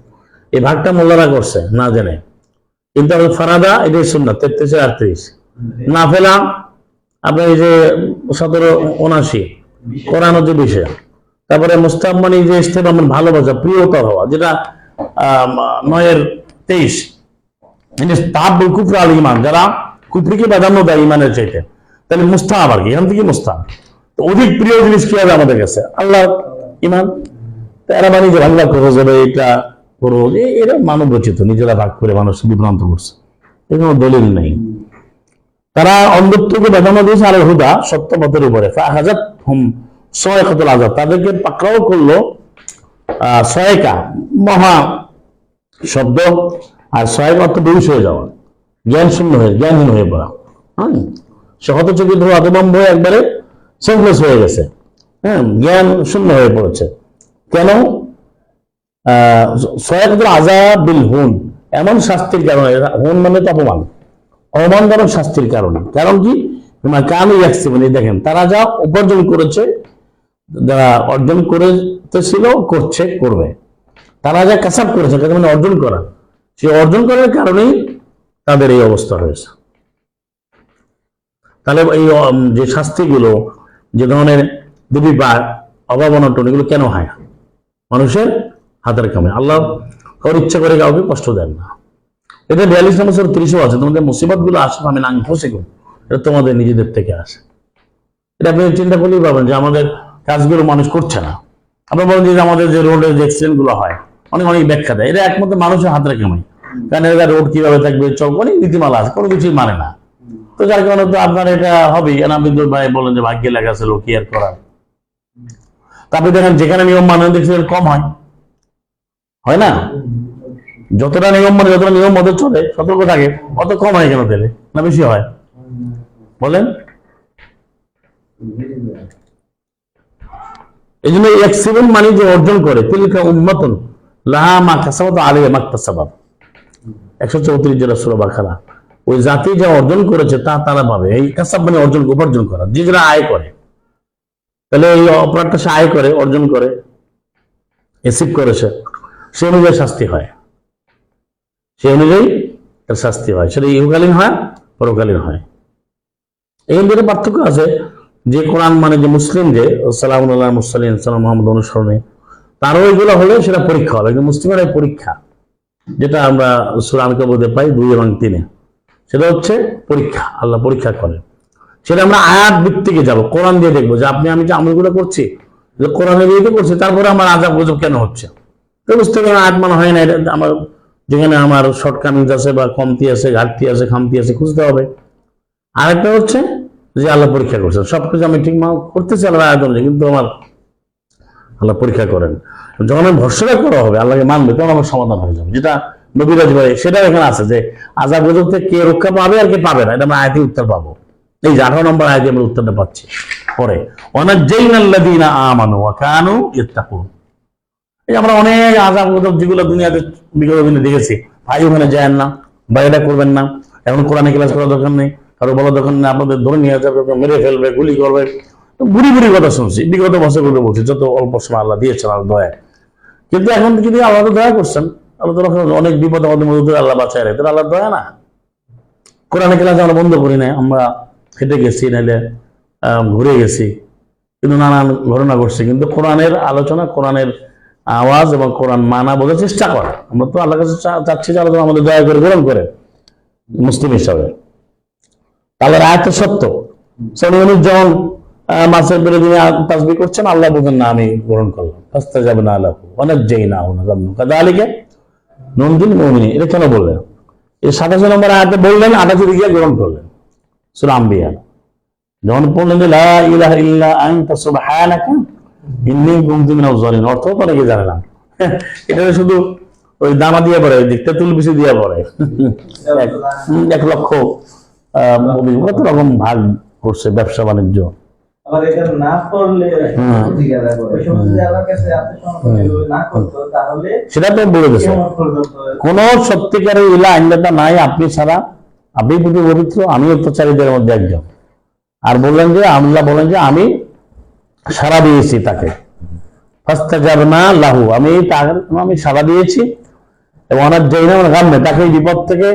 এই ভাগটা মোল্লারা করছে না জেনে, কিন্তু ফারাদা এটাই সুন্নাহ 33-38, নাফেলা আপনার এই যে 17-79 কোরআন হচ্ছে বিষয়। তারপরে মুস্তাহাব মানে যে ইস্তেমা মানে ভালোবাসা, প্রিয়তর হওয়া, যেটা 9-23 তাহাব্বুল কুফর আল ঈমান, যারা কুফরিকে প্রাধান্য দেয় ঈমানের চাইতে, তাহলে মুস্তাহাব আর কি, এখান থেকে মুস্তাহাব। তো অধিক প্রিয় জিনিস কি হবে আমাদের কাছে? আল্লাহ, ঈমান। এরা মানে যে আল্লাহ করে যাবে, এটা করবো, এরা মানব রচিত, নিজেরা ভাগ করে মানুষ বিভ্রান্ত করছে, এর কোনো দলিল নেই। তারা অন্ধত্বকে প্রাধান্য দিয়েছে আল হুদা, সত্য পথের উপরে। ফাহাজাত হুম সয়কাতুল আযাব, তাদেরকে পাকড়াও করলো সয়কা, মহা শব্দ, আর সয়ক অর্থ বেহুশ হয়ে যাওয়া, জ্ঞানহীন হয়ে পড়া। হ্যাঁ, সে হতচকিত হয়ে হতভম্ব হয়ে একবারে সেন্সলেস হয়ে গেছে, হ্যাঁ, জ্ঞান শূন্য হয়ে পড়েছে। কেন? সয়কাতুল আযাব বিল হুন, এমন শাস্তির কারণে, হুন মানে তো অপমান, অপমানজনক শাস্তির কারণে। কারণ কি? কানু ইয়াকসিবুন, দেখেন তারা যা উপার্জন করেছে, যারা অর্জন করেছিল, করছে, করবে, তারা যা কাসাব করেছে, মানে অর্জন করা, সেই অর্জন করার কারণেই তাদের এই অবস্থা হয়েছে। তাহলে এই যে শাস্তিগুলো, যে ধরনের দুর্বিপাক, অভাব অনটন, এগুলো কেন হয়? মানুষের হাতের কামে। আল্লাহ কারোর ইচ্ছা করে কাউকে কষ্ট দেন না। এটা 42 নম্বর সূরা 30 আছে, তোমাদের মুসিবত গুলো আসে আমি নাং ফসে গো, এটা তোমাদের নিজেদের থেকে আসে। এটা আপনি চিন্তা করলেই পাবেন যে আমাদের কাজগুলো মানুষ করছে না। আপনার বলেন যে আমাদের যে রোডের যে অ্যাক্সিডেন্ট গুলো হয় অনেক অনেক ব্যাখ্যা দেয়, এটা একমাত্র মানুষের হাতে কামাই। কারণ এরা রোড কিভাবে থাকবে, চক অনেক নীতিমালা আছে, কোনো কিছুই মানে না। তো যার কারণে তো আপনার এটা হবেই। বিদ্যুৎ ভাই বলেন যে ভাগ্যে লেখা ছিল কি আর করার। তারপরে দেখেন যেখানে নিয়ম মানে দেখছেন কম হয় না? যতটা নিয়ম মানে যতটা নিয়ম মতো চলে সতর্ক থাকে অত কম হয় কেন তেলে, না বেশি হয় বলেন? এই জন্য এক্সিডেন্ট মানে যে অর্জন করে তিলকা উম্মাতুন লাহা মা কাসাবাত আলাইহা মাকতাসাবাত, 134 যেটা সূরা বাকারা, ওই জাতি যা অর্জন করেছে তা তারা পাবে। এই কাসাব মানে অর্জন, উপার্জন করা, যে যারা আয় করে, তাহলে এই অপরাধটা সে আয় করে, অর্জন করে, এসিভ করেছে, সে অনুযায়ী শাস্তি হয়, সে অনুযায়ী তার শাস্তি হয়, সেটা ইহকালীন হয় পরকালীন হয়। এই দুটো পার্থক্য আছে। যে কোরআন মানে যে মুসলিম যে সালামুল্লাহ মুরসালিন সালাম মুহাম্মদ অনুসরণে তারও এগুলো হলে সেটা পরীক্ষা হবে, কিন্তু মুসলিমের এই পরীক্ষা যেটা আমরা সূরা আনকাবুতে পাই 2 এবং 3, সেটা হচ্ছে পরীক্ষা, আল্লাহ পরীক্ষা করেন। সেটা আমরা আয়াত ভিত্তিকে যাব, কোরআন দিয়ে দেখবো যে আপনি আমি যে আমলগুলো করছি যে কোরআনে দিয়ে করছি, তারপরে আমার আযাব গজব কেন হচ্ছে, তো বুঝতে পারেন আয়াত মানে হয় না, এটা আমার যেখানে আমার শর্টকামিংস আছে বা কমতি আছে, ঘাটতি আছে, খামতি আছে, খুঁজতে হবে। আরেকটা হচ্ছে যে আল্লাহ পরীক্ষা করছেন, সবকিছু আমি ঠিক করতেছি আল্লাহ আয়াত অনুযায়ী, কিন্তু আমার আল্লাহ পরীক্ষা করেন। যখন আমি ভরসা করা হবে আল্লাহকে মানবে, তখন আমার সমাধান হয়ে যাবে। যেটা নবীরাজ ভাই সেটাও এখানে আছে যে আযাব গজব থেকে কে রক্ষা পাবে আর কে পাবে না, এটা আমরা আয়াতে উত্তর পাবো। এই যে 18 নম্বর আয়াতে আমরা উত্তরটা পাচ্ছি। পরে ওয়ানাজ্জাইনাল্লাযীনা আমানু ওয়া কানু ইয়াত্তাকুন, এই আমরা অনেক আযাব গজব যেগুলো দুনিয়াতে বিগত দিনে দেখেছি, ভাই ওখানে যায় না, বা এটা করবেন না, এখন কোরআনে ক্লাস করার দরকার নেই, কারো বলা দরকার নেই, আপনাদের ধরে নিয়ে যাবে, মেরে ফেলবে, গুলি করবে, বুড়ি বুড়ি কথা শুনছি বিগত বছরগুলো বলছি, যত অল্প সময় আল্লাহ দিয়েছেন আর দয়া। কিন্তু এখন যদি আল্লাহ তো দয়া করছেন, আল্লাহ তো অনেক বিপদ আমাদের মধ্যে আল্লাহ বাঁচায় রে, তাহলে আল্লাহ দয়া না? কোরআনে ক্লাস আমরা বন্ধ করি না, আমরা হেঁটে গেছি, নাহলে ঘুরে গেছি, কিন্তু নানান ঘটনা ঘটছে, কিন্তু কোরআনের আলোচনা, কোরআনের আওয়াজ এবং কোরআন মানা বোঝার চেষ্টা করে। আমরা তো আল্লাহ কাছে চাচ্ছি যে আল্লাহ আমাদের দয়া করে গ্রহণ করে মুসলিম হিসাবে। তাহলে আয়াত সত্য, যখন মাছের বেড়ে তিনি তাসবিহ করছেন, আল্লাহ বলছেন না আমি গ্রহণ করলাম, ফাস্তাজাবনা লাহু ওয়া নাজ্জাইনাহু কাযালিকা নুনজিল মুমিনিন। এটা কেন বললেন? এই 27 নম্বর আয়াতে বললেন, 28 গিয়ে গ্রহণ করলেন সূরা আম্বিয়া, যখন পড়লেন যে লা ইলাহা ইল্লা আনতা সুবহানাকা ইন্নী কুনতু মিনাজ জালিমিন, অর্থ তো অনেকে জানে না। এটা শুধু ওই দামা দিয়ে পড়ে, তেঁতুল বিচি দিয়ে পড়ে, 1 লক্ষ কত রকম ভাগ করছে ব্যবসা বাণিজ্য। সেটা তো বলে দিচ্ছে, কোন সত্যিকারের ইলাহ ইল্লাল্লাহ নাই আপনি ছাড়া, আপনি পবিত্র, আমি অত্যাচারীদের মধ্যে একজন। আর বললেন যে আল্লাহ বলেন যে আমি সাড়া দিয়েছি তাকে, ফাস্তাজাবনা লাহু, আমি সাড়া দিয়েছি, এবং তাকে এই বিপদ থেকে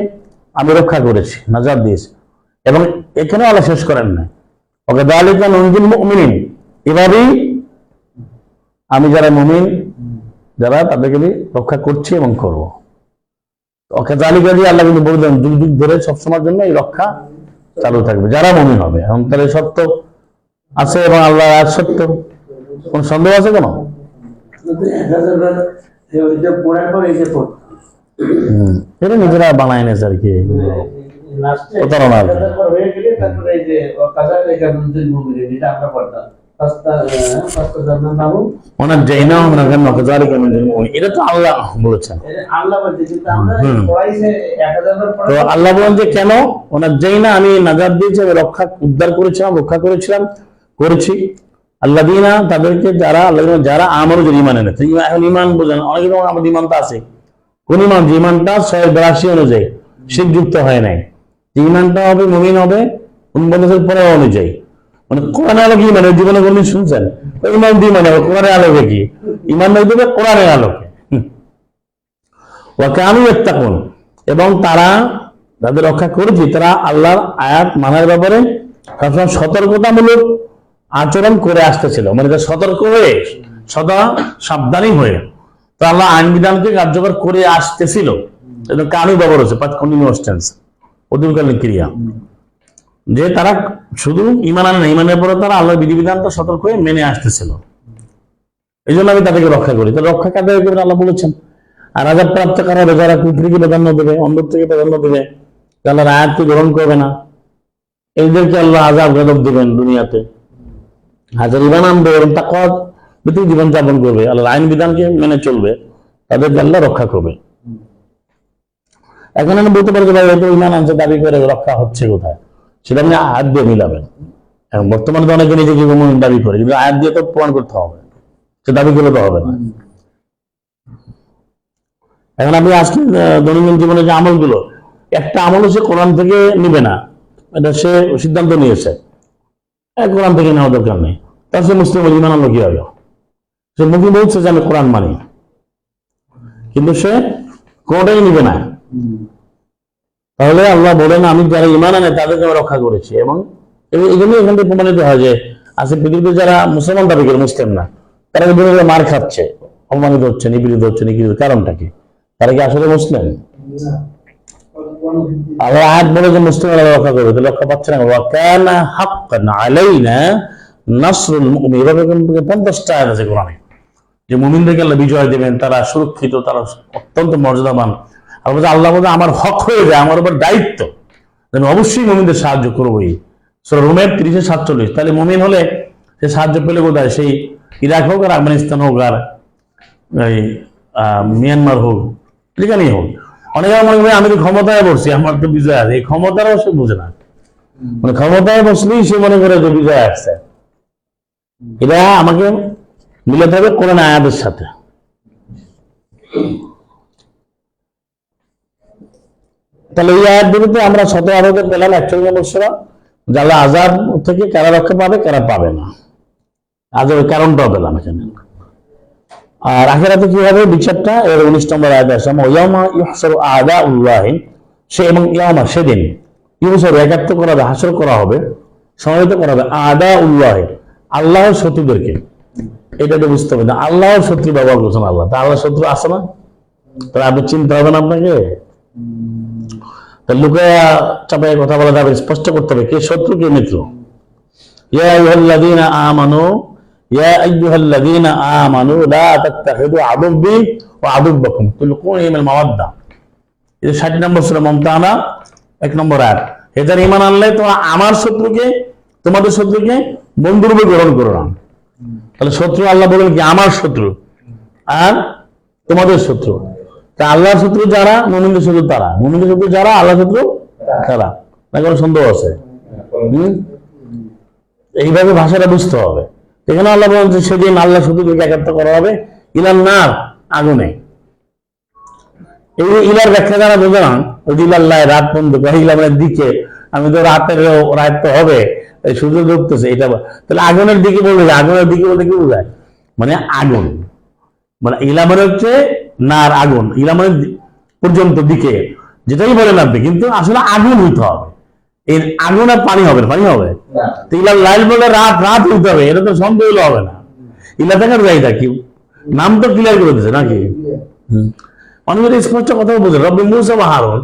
আমি রক্ষা করেছি, নাজাত দিয়েছি। এবং এখানে আল্লাহ শেষ করেন না, ওয়াকাযালিকা নুনজিল মুমিনিন, এভাবেই আমি যারা মুমিন যারা তাদেরকে রক্ষা করছি এবং করবো। ওয়াকাযালিকা দিয়ে আল্লাহ কিন্তু বলে দেন যুগ যুগ ধরে সবসময়ের জন্য এই রক্ষা চালু থাকবে যারা মুমিন হবে। এখন তাহলে সত্য আছে এবং আল্লাহ সত্য, কোন সন্দেহ আছে কেন? এটা নিজেরা বানায় নেছে আর কি, প্রতারণা আর কি। এটা তো আল্লাহ বলেছেন, তো আল্লাহ বলেন যে কেন ওনার জাইনা আমি নাজাত দিয়েছি, আমি রক্ষা উদ্ধার করেছিলাম, রক্ষা করেছি আল্লাযীনা, তাদেরকে যারা যারা আমারও যে ঈমান এনেছে। এখন ঈমান বোঝেন অনেক রকম, আমাদের ঈমান তো আছে, কোন ঈমান? যে ঈমানটা 182 অনুযায়ী শিরক যুক্ত হয় নাই, যে ঈমানটা হবে মুমিন হবে 15 অনুযায়ী, মানে কোরআনের আলোকে ঈমান। জীবনে কোনদিন শুনছেন ঈমান দিয়ে মানে কোরআনের আলোকে? কি ঈমান দেবে? কোরআনের আলোকে। ওয়া কানু ইয়াত্তাকুন, এবং তারা যাদের রক্ষা করেছি তারা আল্লাহর আয়াত মানার ব্যাপারে সবসময় সতর্কতামূলক আচরণ করে আসতেছিল, মানে সতর্ক হয়ে সদা সাবধানী হয়ে তো আল্লাহ আইন বিধানকে কার্যকর করে আসতেছিল। এটা কানু ব্যবহার হচ্ছে কন্টিনিউয়াস টেন্স, অতীতকালীন ক্রিয়া, যে তারা শুধু ইমান আনে না, ইমানের পরে তারা আল্লাহর বিধিবিধানটা সতর্ক হয়ে মেনে আসতেছিল, এই জন্য আমি তাদেরকে রক্ষা করি। তো রক্ষা কাদের করবেন আল্লাহ বলেছেন। আর আযাব প্রাপ্ত কারা হবে? যারা কুফরিকে প্রাধান্য দেবে, অন্ধত্ব থেকে প্রাধান্য দেবে, আল্লাহর আয়াতকে গ্রহণ করবে না, এইদেরকে আল্লাহ আযাব গজব দেবেন দুনিয়াতে। হাজার ইমান আনবে এবং তাকওয়া ভিত্তিক জীবন যাপন করবে, আল্লাহর আইন বিধানকে মেনে চলবে, তাদেরকে আল্লাহ রক্ষা করবে। এখন আমি বলতে পারি যে ভাই হয়তো ইমান আনছে দাবি করে, রক্ষা হচ্ছে কোথায়? সেটা আপনি আয়াত দিয়ে মিলাবেন। এখন বর্তমানে তো অনেকে নিজেকে মুমিন দাবি করে, কিন্তু আয়াত দিয়ে তো প্রমাণ করতে হবে, সে দাবি করলে তো হবে না। এখন আপনি আজকে দৈনন্দিন জীবনে যে আমলগুলো, একটা আমলও সে কোরআন থেকে নিবে না, এটা সে সিদ্ধান্ত নিয়েছে, কোরআন থেকে নেওয়া দরকার নেই, তার সে মুসলিম ইমান আনলো কিভাবে? সে মুখে বলছে যে আমি কোরআন মানি, কিন্তু সে কোনটাই নিবে না। তাহলে আল্লাহ বলেন আমি যারা ইমান আনে তাদেরকে আমি রক্ষা করেছি। এবং এই জন্য এখান থেকে প্রমাণিত হয় যে আজকে পৃথিবীতে যারা মুসলমান দাবি করে, মুসলিম না, তারা কিন্তু মার খাচ্ছে, অপমানিত হচ্ছে, নিপীড়িত হচ্ছে, নিগৃহীত। কারণটা কি? তারা কি আসলে মুসলিম? আল্লাহ আয়াত বলে যে মুসলিমরা রক্ষা করবে, তো রক্ষা পাচ্ছে না। ওয়া কানা হাক্কান আলাইনা নাসরুল মুমিনিন, এভাবে 50টা আয়াত আছে কোরআনে যে মুমিনদেরকে আল্লাহ বিজয় দেবেন, তারা সুরক্ষিত, তারা অত্যন্ত মর্যাদাবান। আল্লাহ বলে আমার হক হয়ে যায়, আমার উপর দায়িত্ব, অবশ্যই মুমিনদের সাহায্য করবোই। সূরা রুমের 30-47। তাহলে মুমিন হলে সে সাহায্য পেলে কোথায়? সেই ইরাক হোক, আর আফগানিস্তান হোক, আর এই মিয়ানমার হোক, যেখানেই হোক। অনেকে মনে করে আমি তো ক্ষমতায় বসছি, আমার তো বিজয় আছে, এই ক্ষমতারও সে বুঝে না। মানে ক্ষমতায় বসলেই সে মনে করে যে বিজয় আসছে। এটা আমাকে মিলাতে হবে কোরআন আয়াতের সাথে। তাহলে এই আয়াত বিরুদ্ধে আমরা শত আরোগ্য পেলাম 41 নম্বর, যারা আযাব থেকে কারা রক্ষা পাবে, কারা পাবে না, আযাবের কারণটাও পেলাম এখানে। আর আখিরাতে কি হবে বিচারটা, এর 19 নম্বর আয়াত আছে, ইয়াউমা ইহশারু আ'দাউল্লাহ, সে এবং ইয়াউমা সেদিন, ইহশারু একাত্র করা হবে, হাসর করা হবে, সমাবেত করা হবে, আ'দাউল্লাহ আল্লাহর শত্রুদেরকে। এটা তো বুঝতে হবে না, আল্লাহর শত্রু ব্যবহার করছেন আল্লাহ, তা আল্লাহর শত্রু আছে না? তাহলে আপনি চিনতে হবে না আপনাকে, লুকায়া চাপায় কথা বলা যাবে, স্পষ্ট করতে হবে কে শত্রু কে মিত্র। ইয়া আইয়ুহাল্লাযীনা আমানু, ইয়া আইয়ুহাল্লাযীনা আমানু লা তাত্তাখিযু আদুব্বি ওয়া আদুব্বাকুম তুলকুনা ইলাল মাওয়াদ্দা। এই 60 নম্বর সূরা মুমতাহানা 1 নম্বর আয়াত। এদের ঈমান আনলে তোমরা আমার শত্রুকে, তোমাদের শত্রুকে বন্ধুরূপে গ্রহণ করো না। তাহলে শত্রু আল্লাহ বলেন কি আমার শত্রু, আর তোমাদের শত্রু। তা আল্লাহর শত্রু যারা, মুমিনদের শত্রু তারা, মুমিনদের শত্রু যারা, আল্লাহর শত্রু তারা, না কোনো সন্দেহ আছে? এইভাবে ভাষাটা বুঝতে হবে। এখানে আল্লাহ বলেন যে সেদিন আল্লাহ শত্রুদেরকে একাত্র করা হবে ইলান নার, আগুনে। এই ইলার ব্যাখ্যা যারা বোঝে না, ওই ইলাল্লাহ রাত বন্ধ করে, ইলামের দিকে, আমি তো রাতের রাত তো হবে, এই সূর্য ডুবতেছে, এটা তাহলে আগুনের দিকে বলবে, আগুনের দিকে বলতে কি বোঝায়? মানে আগুন, মানে ইলা মানে হচ্ছে নার, আগুন, ইলা মানে পর্যন্ত, দিকে, যেটাই বলেন আপনি, কিন্তু আসলে আগুন হইতে হবে। এই আগুন আর পানি হবে, পানি হবে ইলা লাইল বলে রাত, রাত হইতে হবে, এটা তো সন্দেহ হলে হবে না। ইলা থাকার জায়গা কি, নাম তো ক্লিয়ার করে দিচ্ছে নাকি? অনেক স্পষ্ট কথা বোঝে রব্বি মুসা বা হারুন,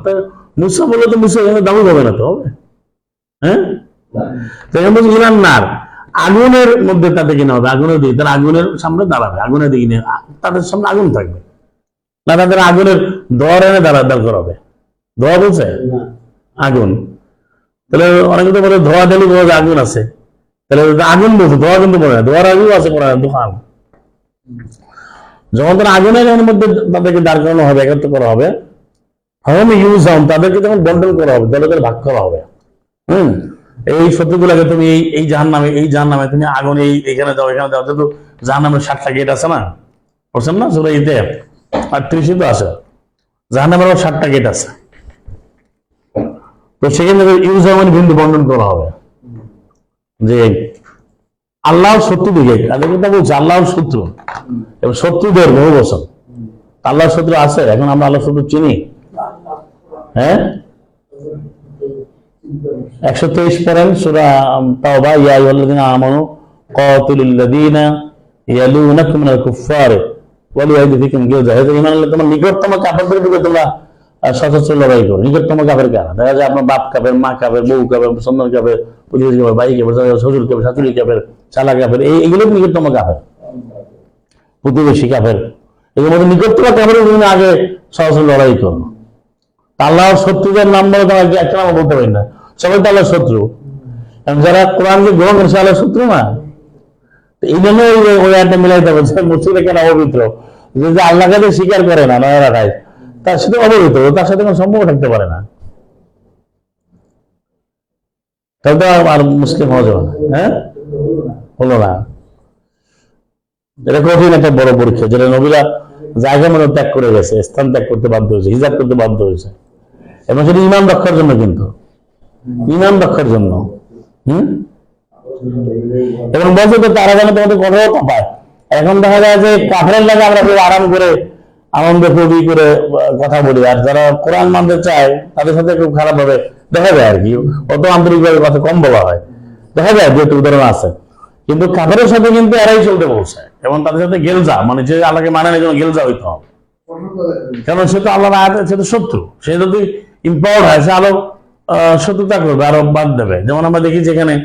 মুসা বলে তো মুসা দাবি হবে না তো, হবে? হ্যাঁ, ইলান নার, আগুনের মধ্যে তাদেরকে নেওয়া হবে, আগুনের দিকে, তারা আগুনের সামনে দাঁড়াবে, আগুনের দিকে নিয়ে তাদের সামনে আগুন থাকবে না, তাদের আগুনের দর এনে দাঁড় করা হবে। ধোয়া বলছে আগুন, তাহলে অনেকে তো বলে ধোয়া দিলে আগুন আছে, তাহলে আগুন বলছে, ধোয়া কিন্তু বলে না, ধোয়ার আগুন আছে দোকান। যখন তারা আগুনের মধ্যে তাদেরকে দাঁড় করানো হবে, একত্র করা হবে, তাদেরকে যখন বন্টন করা হবে, দলে দলে ভাগ করা হবে। এই শত্রুগুলাকে তুমি এই জাহান্নামে, এই জাহান্নামে তুমি আগুন, এইখানে যাও, এখানে যাও, যেহেতু জাহান্নামের 7টা গেট আছে না, বলছেন না সূরা ইতে 38 তো আছে, জাহান্নামের 7টা গেট আছে। তো সেখানে ইউজারমান বিন্দু বন্টন করা হবে যে আল্লাহর শত্রু দিকে, তাদেরকে তো বলছে আল্লাহর শত্রু, এবং শত্রুদের বহু বছর আল্লাহর শত্রু আছে। এখন আমরা আল্লাহর শত্রু চিনি? হ্যাঁ, 123 পড়েন সূরা তাওবা, ইয়া আইয়ুহাল্লাযীনা আমানু কাতিলুল্লাযীনা ইয়ালুনাকুম মিনাল কুফফার ওয়া লিয়াজিদুকুম গিলজা। ঈমান আনলে তোমার নিকটতম কাফেরদের দিকে তোমরা সশস্ত্র লড়াই করো, নিকটতম কাফের কারা? দেখা যায় আপনার বাপ কাফের, মা কাফের, বউ কাফের, সন্তান কাফের, প্রতিবেশী কাফের, ভাই কাফের, শ্বশুর কাফের, শাশুড়ি কাফের, শালা কাফের, এইগুলো নিকটতম কাফের, প্রতিবেশী কাফের। এগুলোর মধ্যে নিকটতম কাফের তুমি আগে সশস্ত্র লড়াই করো। আল্লাহর শত্রুদের নাম বলে তোমাকে একটা নাম বলতে পারি না, সবাই তো আল্লাহর শত্রু। যারা কোরআনকে গ্রহণ করেছে আল্লাহর শত্রু না। এই জন্য ওই একটা মিলাইতে বলছে মুসলিমরা কেন অপবিত্র, যে আল্লাহকে স্বীকার করে না নয় রাখায়, তার সাথে অপবিত্র, তার সাথে কোনো সম্পর্ক থাকতে পারে না, তাই তো আর মুসলিম হওয়া যাবে না। হ্যাঁ, হলো না। এটা কঠিন একটা বড় পরীক্ষা, যেটা নবীরা জায়গা মতো ত্যাগ করে গেছে, স্থান ত্যাগ করতে বাধ্য হয়েছে, হিজাব করতে বাধ্য হয়েছে, এবং সেটা ইমান রক্ষার জন্য, কিন্তু ইমান রক্ষার জন্য। এবং বলছে তো তারা যেন তোমাদের কঠোরতা পায়। এখন দেখা যায় যে কাফেরের লাগে আমরা খুব আরাম করে আনন্দ কবি করে কথা বলি, আর যারা কোরআন মানতে চায় তাদের সাথে খুব খারাপ ভাবে দেখা যায় আর কি, অত আন্তরিকভাবে কথা কম বলা হয়, দেখা যায় দু একটা উদাহরণ আছে। কিন্তু কাফেরের সাথে কিন্তু এরাই চলতে বলছে, এবং তাদের সাথে গেলজা, মানে যে আল্লাহকে মানে না যেন গেলজা হইতে হবে, কারণ সে তো আল্লাহর আয়াতের সাথে শত্রু। সে যদি ইম্পাওয়ার্ড হয় সে আরো শত্রুতা করবে, আরো বাদ দেবে। যেমন আমরা দেখি যেখানে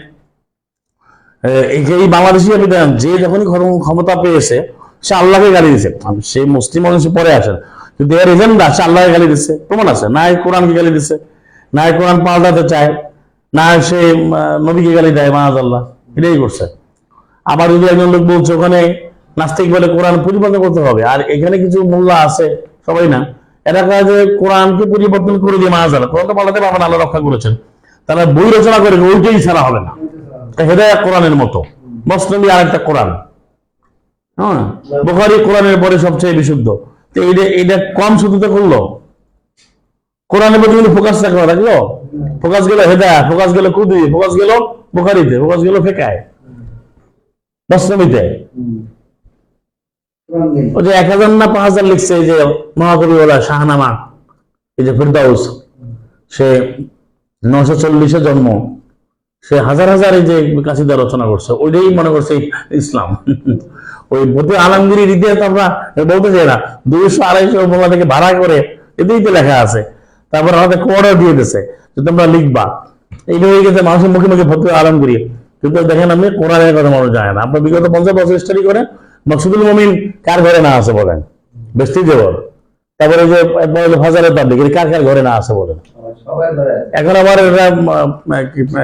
এই বাংলাদেশি যে যখনই ক্ষমতা পেয়েছে সে আল্লাহকে গালি দিচ্ছে, সে মুসলিম মানুষ পরে আসেন, কিন্তু এর এজেন্ডা সে আল্লাহকে গালি দিচ্ছে, প্রমাণ আছে। না কোরআনকে গালি দিচ্ছে, না কোরআন পাল্টাতে চায়, না সে নবীকে গালি দেয়, মাআযাল্লাহ, এটাই করছে। আবার যদি একজন লোক বলছে ওখানে নাস্তিক বলে কোরআন পরিবর্তন করতে হবে, আর এখানে কিছু মোল্লা আছে, সবাই না, এরা কাজ যে কোরআনকে পরিবর্তন করে দিয়ে মাআযাল্লাহ, কোরআন তো পাল্টাতে পারবেন, আল্লাহ রক্ষা করেছেন, তারা বই রচনা করে ওইটাই ছাড়া হবে না। হেদায়াত কোরআনের মতো, মুসলিম আরেকটা কোরআন, হ্যাঁ, বুখারী কোরআনের পরে সবচেয়ে বিশুদ্ধ। তো এটা কম শুদ্ধতা করলো, কোরআনের প্রতি ফোকাস রাখলো, ফোকাস গেল হেদায়াত, ফোকাস গেল কুদি, ফোকাস গেল বুখারীতে, ফোকাস গেল ফিকহে, মুসলিমিতে। ওই যে 1000 না 5000 লিখছে, এই যে মহাকবি ওলা শাহনামা, এই যে ফিরদাউস, সে 940-এ জন্ম, সে হাজার হাজার এই যে কাসিদা রচনা করছে, ওইটাই মনে করছে ইসলাম। ওই বতি আলমগীরির ইতিহাস আমরা বলতে চাই না, 200-250 মোল্লা থেকে ভাড়া করে এতেই তো লেখা আছে। তারপর আমাদের কোয়ার্ডার দিয়ে দিয়েছে যে তোমরা লিখবা, এইটা হয়ে গেছে মানুষের মুখে মুখে ফতুয়া আলমগীরি। কিন্তু দেখেন আপনি কোরআনের কথা মানুষ যায় না। আপনার বিগত 50 বছর স্টাডি করেন, মাকসুদুল মুমিন কার ঘরে না আছে বলেন, বেস্তি জবর। তারপরে যে ফাজারের তাবলীগ কার কার ঘরে না আছে বলেন। এখন আবার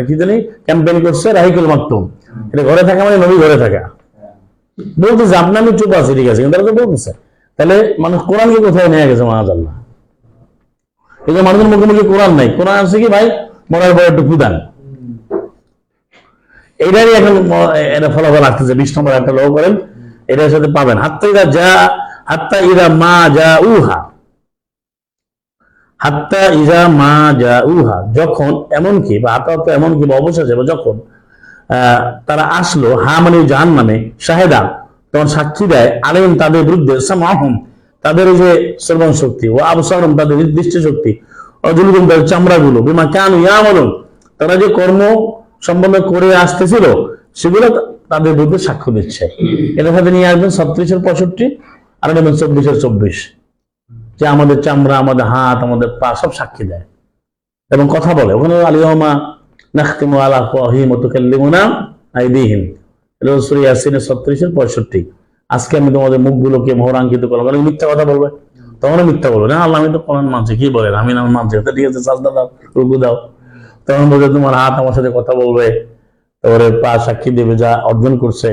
কি জানি ক্যাম্পেইন করছে রাহিকুল মাকতুম, এটা ঘরে থাকা মানে নবী ঘরে থাকা বলতেছে। আপনি আমি চুপ আছি, ঠিক আছে, কিন্তু তারা তো বলতেছে। তাহলে মানুষ কোরআনকে কোথায় নিয়ে গেছে মাআযাল্লাহ। এই যে মানুষের মুখে মুখে কোরআন নাই, কোরআন আছে কি ভাই মরার পরে একটু ক্ষুদান, এইটারই এখন এটা ফলাফল আসতেছে। 20 নম্বর একটা লোক করেন, এটার সাথে পাবেন হাত্তা ইযা মা জাউহা, হাত্তা ইজা মা জাউহা, যখন এমনকি বা আপাতত এমনকি বা অবশেষে বা যখন তারা আসলো, হা মানে জাহান্নামে, শাহেদা তখন সাক্ষী দেয়, আলাইহিম তাদের বিরুদ্ধে, সামাহুম তাদের যে শ্রবণ শক্তি, ও আবসারুম তাদের দৃষ্টি শক্তি, অজুলুকুম তাদের চামড়াগুলো, বিমা কানু ইয়ামালুন তারা যে কর্ম সম্বন্ধে করে আসতেছিল সেগুলো তাদের বিরুদ্ধে সাক্ষ্য দিচ্ছে। এটার সাথে নিয়ে আসবেন 36-এর 65 আর নেবেন 24-এর 24, যে আমাদের চামড়া, আমাদের হাত, আমাদের পা সব সাক্ষী দেয় এবং কথা বলে। ওখানে আলিয়াউমা নাখতিমু আলা আফওয়াহিহিম ওয়া তুকাল্লিমুনা আইদিহিম, এটা সূরা ইয়াসিনের 36-এর 65। আজকে আমি তোমাদের মুখগুলোকে মোহরাঙ্কিত করলাম, কারণ মিথ্যা কথা বলবে, তখন মিথ্যা বলবে না আল্লাহ আমি তো কোরআন মানছি, কি বলেন আমি না মানছি, ঠিক আছে সাজদা দাও, রুকু দাও। তখন বলবে তোমার হাত আমার সাথে কথা বলবে, তারপরে পা সাক্ষী দেবে যা অর্জন করছে।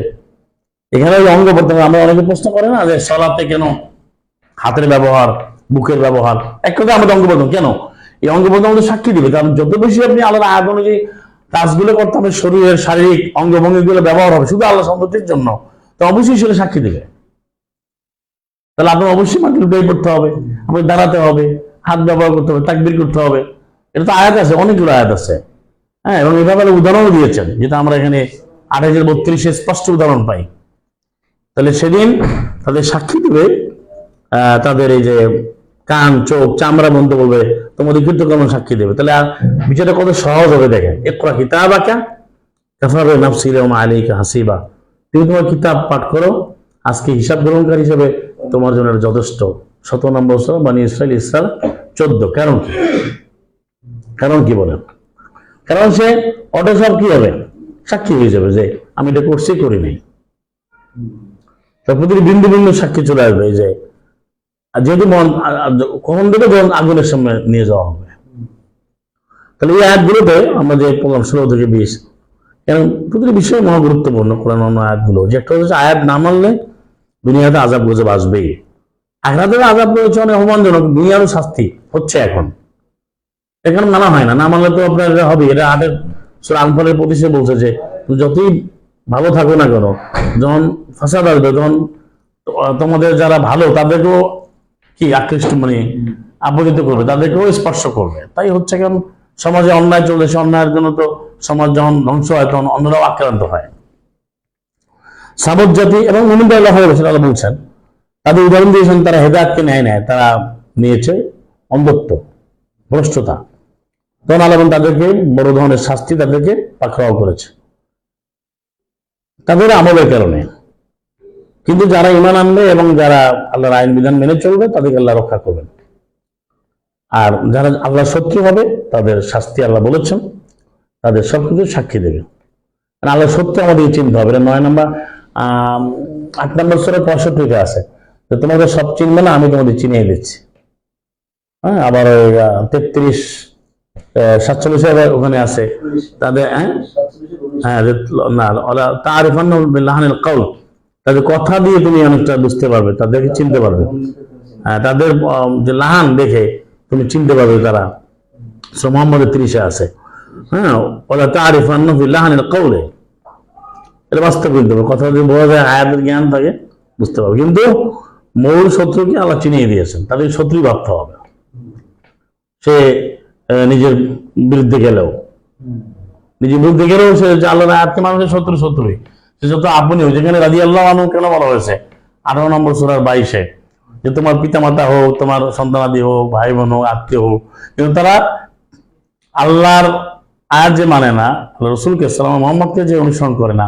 এখানে ওই অঙ্গ প্রত্যঙ্গ, আমরা অনেকে প্রশ্ন করে না যে সালাতে কেন হাতের ব্যবহার, বুকের ব্যবহার, এক কথা আমাদের অঙ্গ প্রত্যঙ্গ কেন, এই অঙ্গ প্রত্যঙ্গ আমাদের সাক্ষী দিবে। কারণ যত বেশি আপনি আল্লাহর আয়াত অনুযায়ী কাজগুলো করতে হবে, শরীরের শারীরিক অঙ্গভঙ্গি গুলো ব্যবহার হবে শুধু আল্লাহ সন্তুষ্টির জন্য, তো অবশ্যই সেটা সাক্ষী দিবে। তাহলে আপনার অবশ্যই মাটির উপরে পড়তে হবে, আপনাকে দাঁড়াতে হবে, হাত ব্যবহার করতে হবে, তাকবীর করতে হবে। এটা তো আয়াত আছে, অনেকগুলো আয়াত আছে, হ্যাঁ, এবং এভাবে উদাহরণও দিয়েছেন, যেটা আমরা এখানে 2832 স্পষ্ট উদাহরণ পাই। তাহলে সেদিন তাদের সাক্ষী দিবে তাদের এই যে কান, চোখ, চামড়া বন্ধ বলবে, তোমাদের কৃতকর্ম সাক্ষী দেবে। তাহলে বিষয়টা কত সহজ হবে দেখেন। ইকরা কিতাবাকা কাফা বিনাফসিকা ওয়া আলাইকা হাসিবা, তুমি তোমার কিতাব পাঠ করো, আজকে হিসাব গ্রহণকারী হিসেবে তোমার জন্য যথেষ্ট। 17 নম্বর সূরা বনী ইসরাইল 14। কারণ কি বলেন? কারণ সে অটো সব কি হবে, সাক্ষী হয়ে যাবে যে আমি এটা করছি করি নাই। তো প্রতিটি বিন্দু বিন্দু সাক্ষী চলে আসবে যে, যেহেতু কখন থেকে যখন আগুনের সামনে নিয়ে যাওয়া হবে। তাহলে এই আয়াতগুলোতে আমরা যে পড়লাম 16 থেকে 20, কারণ প্রতিটি বিষয় মহা গুরুত্বপূর্ণ কোরআন আয়াতগুলো। যে একটা হচ্ছে আয়াত না মানলে দুনিয়াতে আযাব গজব আসবেই, আখিরাতের আযাব রয়েছে অনেক অপমানজনক, দুনিয়ারও শাস্তি হচ্ছে এখন। এখানে মানা হয় না, না মানলে তো আপনার হবে। এটা 8 সূরা আনফালের 25 বলছে যে যতই ভালো থাকো না কেন, যখন ফাসাদ আসবে, তখন তোমাদের যারা ভালো তাদেরকেও কি আকৃষ্ট আবদ্ধ করবে, তাদেরকেও স্পর্শ করবে। তাই হচ্ছে কারণ সমাজে অন্যায় চলছে, অন্যায়ের জন্য তো সমাজ যখন ধ্বংস হয় তখন অন্যরাও আক্রান্ত হয়। সামদ জাতি এবং মুমিন আল্লাহ বলছেন, তাদের উদাহরণ দিয়েছেন তারা হেদায়েতকে নেয়, তারা নিয়েছে অন্ধত্ব, ভ্রষ্টতা। তখন আল্লাহ তাদেরকে বড় ধরনের শাস্তি তাদেরকে পাকড়াও করেছে তাদের আমলের কারণে। কিন্তু যারা ঈমান আনবে এবং যারা আল্লাহর আইন বিধান মেনে চলবে তাদেরকে আল্লাহ রক্ষা করবেন। আর যারা আল্লাহর শত্রু হবে তাদের শাস্তি আল্লাহ বলেছেন, তাদের সবকিছু সাক্ষী দেবে। আল্লাহর শত্রু আমাদের চিনতে হবে। 9 নম্বর 8 নম্বর সূরা 65 আছে যে তোমাদের সব চিনবে না, আমি তোমাদের চিনিয়ে দিচ্ছি। হ্যাঁ, আবার ওই 33 47 ওখানে আছে তাদের তাদের কথা দিয়ে তুমি অনেকটা বুঝতে পারবে, তাদেরকে চিনতে পারবে। তাদের যে লাহান দেখে তুমি চিনতে পারবে তারা। মুহাম্মদের 30 আছে। হ্যাঁ, ওলা তারিফান্না ফি লাহানিল কওলে, এটা বাস্তব বলতে হবে। কথা যদি বোঝা যায়, আয়াতের জ্ঞান থাকে, বুঝতে পারবে। কিন্তু মূল শত্রুকে আল্লাহ চিনিয়ে দিয়েছেন, তাদের শত্রুই ভাবতে হবে। সে নিজের বিরুদ্ধে গেলেও সে আল্লাহর আয়াতকে মানুষের শত্রুই, সে যত আপনিও। যেখানে রাদিয়াল্লাহু আনহু কেন বলা হয়েছে 18 নম্বর সূরার 22 যে তোমার পিতামাতা হোক, তোমার সন্তানাদি হোক, ভাই বোন হোক, আত্মীয় হোক, কিন্তু তারা আল্লাহর আয়াত যে মানে না, আল্লাহ রসুলকে সাল্লাল্লাহু মুহাম্মদকে যে অনুসরণ করে না,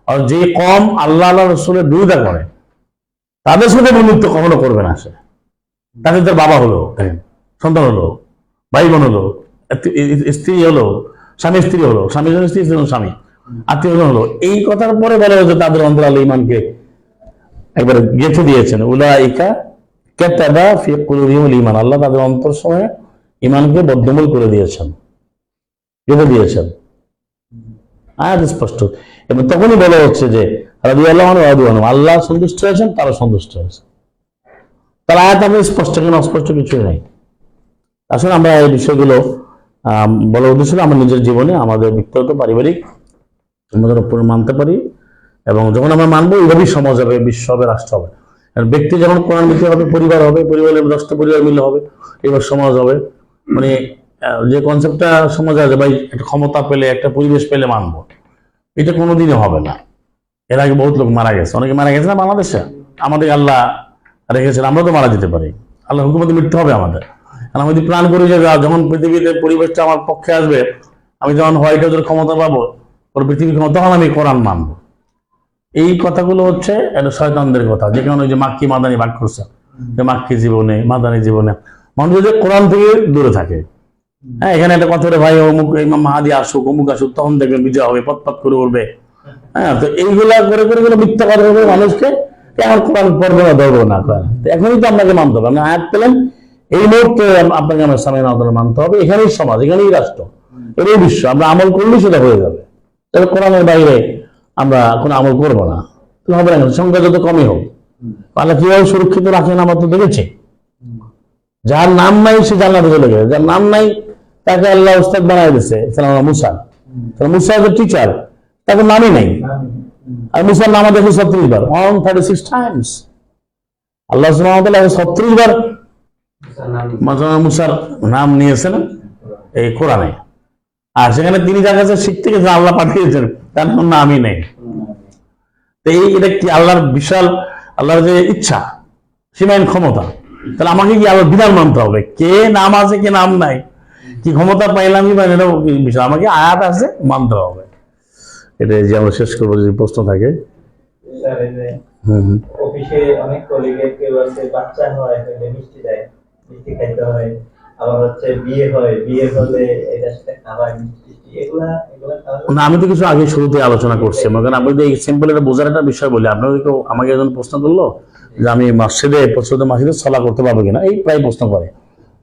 আর যে কম আল্লাহ রসুলের বিরোধিতা করে, তাদের সাথে বন্ধুত্ব কখনো করবে না। সে তাদের তার বাবা হলো, সন্তান হলো, ভাই বোন হলো, স্ত্রী হলো, স্বামী স্ত্রী হলো, স্বামী স্ত্রী স্বামী, আত্মীয় হলো, এই কথার পরে বলা হয়েছে তাদের অন্তর আল্লাহ ঈমানকে একবার গেঁথে দিয়েছেন। উলাইকা কাতাবা ফি কুলুবিহিমুল ঈমান, আল্লাহ তাদের অন্তর সময়ে ঈমানকে বদ্ধমূল করে দিয়েছেন, গেঁথে দিয়েছেন। আয়াত স্পষ্ট। এবং তখনই বলা হচ্ছে যে রাদিয়াল্লাহু আনহু ওয়া রাদু আনহু, আল্লাহ সন্তুষ্ট হয়েছেন, তারা সন্তুষ্ট হয়েছে। তার আয়াত আমাদের স্পষ্ট, কেন অস্পষ্ট কিছুই নাই। আসলে আমরা এই বিষয়গুলো বলার উদ্দেশ্য আমরা নিজের জীবনে, আমাদের ব্যক্তিগত পারিবারিক আমাদের উপরে মানতে পারি, এবং যখন আমরা মানবো এইভাবেই সমাজ হবে, বিশ্ব হবে, রাষ্ট্র হবে। ব্যক্তি যখন কোরআন ভিত্তিক হবে, পরিবার হবে, পরিবারের 10টা পরিবার মিলে হবে, এবার সমাজ হবে। যে কনসেপ্টটা সমাজে আছে, ভাই একটা ক্ষমতা পেলে, একটা পরিবেশ পেলে মানবো, এটা কোনোদিনই হবে না। এর আগে বহুত লোক মারা গেছে, অনেকে মারা গেছে না বাংলাদেশে। আমাদের আল্লাহ রেখেছেন, আমরা তো মারা যেতে পারি, আল্লাহ হুকুমতে মৃত্যু হবে আমাদের। আর আমি যদি প্ল্যান করি যে যখন পৃথিবীতে পরিবেশটা আমার পক্ষে আসবে, আমি যখন হোয়াইট হাউসের ক্ষমতা পাবো, ওর পৃথিবীর ক্ষমতা, তখন আমি কোরআন মানবো। এই কথাগুলো হচ্ছে এটা শয়তানদের কথা। যে কারণে যে মাক্কি মাদানি ভাগ করছে, যে মাক্কি জীবনে, মাদানি জীবনে মানুষ যদি কোরআন থেকে দূরে থাকে। হ্যাঁ, এখানে একটা কথা, ভাই অমুক ইমাম মাহাদি আসুক, অমুক আসুক, তখন দেখবেন বিজয় হবে, পথ করে উঠবে। হ্যাঁ, তো এইগুলা করে মিথ্যা কথা বলবে মানুষকে, আমার কোরআন পড়বো না, ধরবো না। এখনই তো আপনাকে মানতে হবে। আপনি আয়াত পেলেন, এই মুহূর্তে আপনাকে আমার সামনে মানতে হবে। এখানেই সমাজ, এখানেই রাষ্ট্র, এটাই বিশ্ব। আমরা আমল করলেই সেটা হয়ে যাবে। তবে কোরআনের বাইরে আমরা কোনো আমল করবো না, হবে না। সংখ্যা যত কমই হোক, আল্লাহ কিভাবে সুরক্ষিত রাখেন আমরা তো দেখেছি। যার নাম নাই সে জান্নাতে চলে গেছে, যার নাম নাই তাকে আল্লাহ উস্তাদ বানায় দিয়েছে। মুসা, মুসা টিচার, তাকে নামই নেই। আর মুসার নাম দেখে 36 বার, 136 টাইমস। আল্লাহ সুবহানাহু ওয়া তাআলা 36 বার মুসার নাম নিয়েছেন এই কোরআনে। আর সেখানে তিনি যার কাছে শিখতে গেছেন, আল্লাহ পাঠিয়েছেন, তার নামই নেই। এটা কি আল্লাহর বিশাল, আল্লাহর যে ইচ্ছা, সীমাহীন ক্ষমতা। তাহলে আমাকে কি আল্লাহর বিধান মানতে হবে, কে নাম আছে কে নাম নাই, কি ক্ষমতা পাইলামই বা এটাও বিষয়, আমাকে আয়াত আছে মানতে হবে। এটা যে আমরা শেষ করবো, যদি প্রশ্ন থাকে।
অফিসে অনেক কলিগের কেউ আছে, বাচ্চা হয়, মিষ্টি দেয়, মিষ্টি খাইতে হয়, আবার হচ্ছে বিয়ে হয়, বিয়ে হলে এটার সাথে খাবার মিষ্টি এগুলা এগুলা খাওয়া
না, আমি তো কিছু আগে শুরুতে আলোচনা করছি, কারণ আপনি তো এই সিম্পল একটা বোঝার একটা বিষয় বলি। আপনাদেরকে আমাকে একজন প্রশ্ন করলো যে আমি মসজিদে সলা করতে পারবো কিনা, এই প্রায় প্রশ্ন করে।